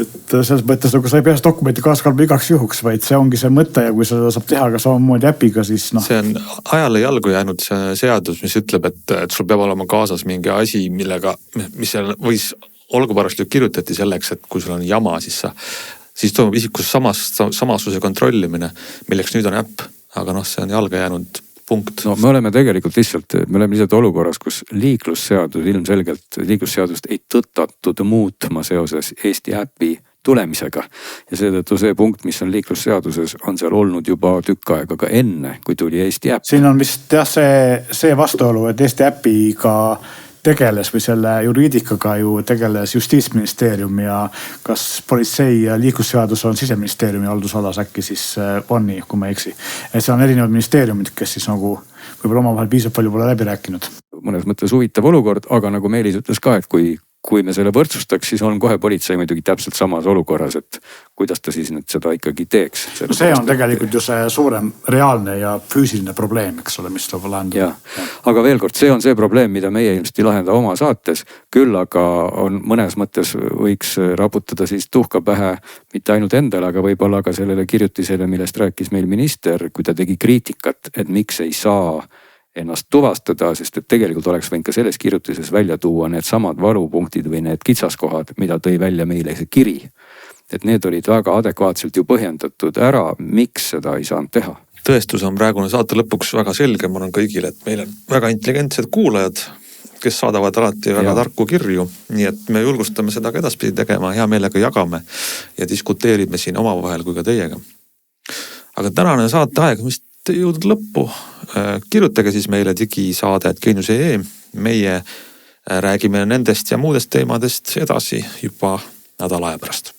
et selles mõttes nagu sa ei pea seda dokumenti kaasa kandma igaks juhuks, vaid see ongi see mõte ja kui seda saab teha ka samamoodi äpiga, siis noh. See on ajale jalgu jäänud see seadus, mis ütleb, et sul peab olema kaasas mingi asi, mis seal võis algupärast kirjutati selleks, et kui sul on jama, siis toimub isikus samasuse kontrollimine, milleks nüüd on äpp, aga noh, see on jalga jäänud punkt. No me oleme tegelikult lihtsalt olukorras, kus liiklusseadust ei tõtatud muutma seoses Eesti äpi tulemisega. Ja seetõttu see punkt, mis on liiklusseaduses, on seal olnud juba tükk aega ka enne, kui tuli Eesti äpp. Siin on vist jah see vastuolu, et Eesti äpiga tegeles või selle juriidikaga ju tegeles Justiitsministeerium ja kas politsei ja liiklusseadus on Siseministeeriumi haldusalas äkki siis on nii, kui ma ei eksi. Et see on erinevad ministeeriumid, kes siis nagu võib-olla omavahel piisab palju pole läbi rääkinud. Mõnes mõttes huvitav olukord, aga nagu Meelis ütles ka, et kui me selle võrdsustaks, siis on kohe politsei muidugi täpselt samas olukorras, et kuidas ta siis nüüd seda ikkagi teeks. No see on tegelikult ju see suurem reaalne ja füüsiline probleem, eks ole, mis tuleb lahendada. Aga veel kord, see on see probleem, mida meie ilmselt ei lahenda oma saates, küll aga on mõnes mõttes võiks raputada siis tuhka pähe mitte ainult endale, aga võib-olla ka sellele kirjutisele, millest rääkis meil minister, kui ta tegi kriitikat, et miks ei saa ennast tuvastada, sest et tegelikult oleks võinud ka selles kirjutises välja tuua need samad valupunktid või need kitsaskohad, mida tõi välja meile see kiri. Et need olid väga adekvaatselt ju põhjendatud ära, miks seda ei saanud teha. Tõestus on praegune saate lõpuks väga selge, ma olen kõigile, et meil on väga intelligentsed kuulajad, kes saadavad alati väga tarku kirju. Nii et me julgustame seda ka edaspidi tegema, hea meelega jagame ja diskuteerime siin omavahel kui ka teiega. Aga tänane saateaeg, mis jõudnud lõppu. Kirjutage siis meile digisaade@geenius.ee. Meie räägime nendest ja muudest teemadest edasi juba nädala aja pärast.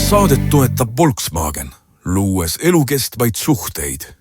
Saadet toetab Volkswagen, luues elukestvaid suhteid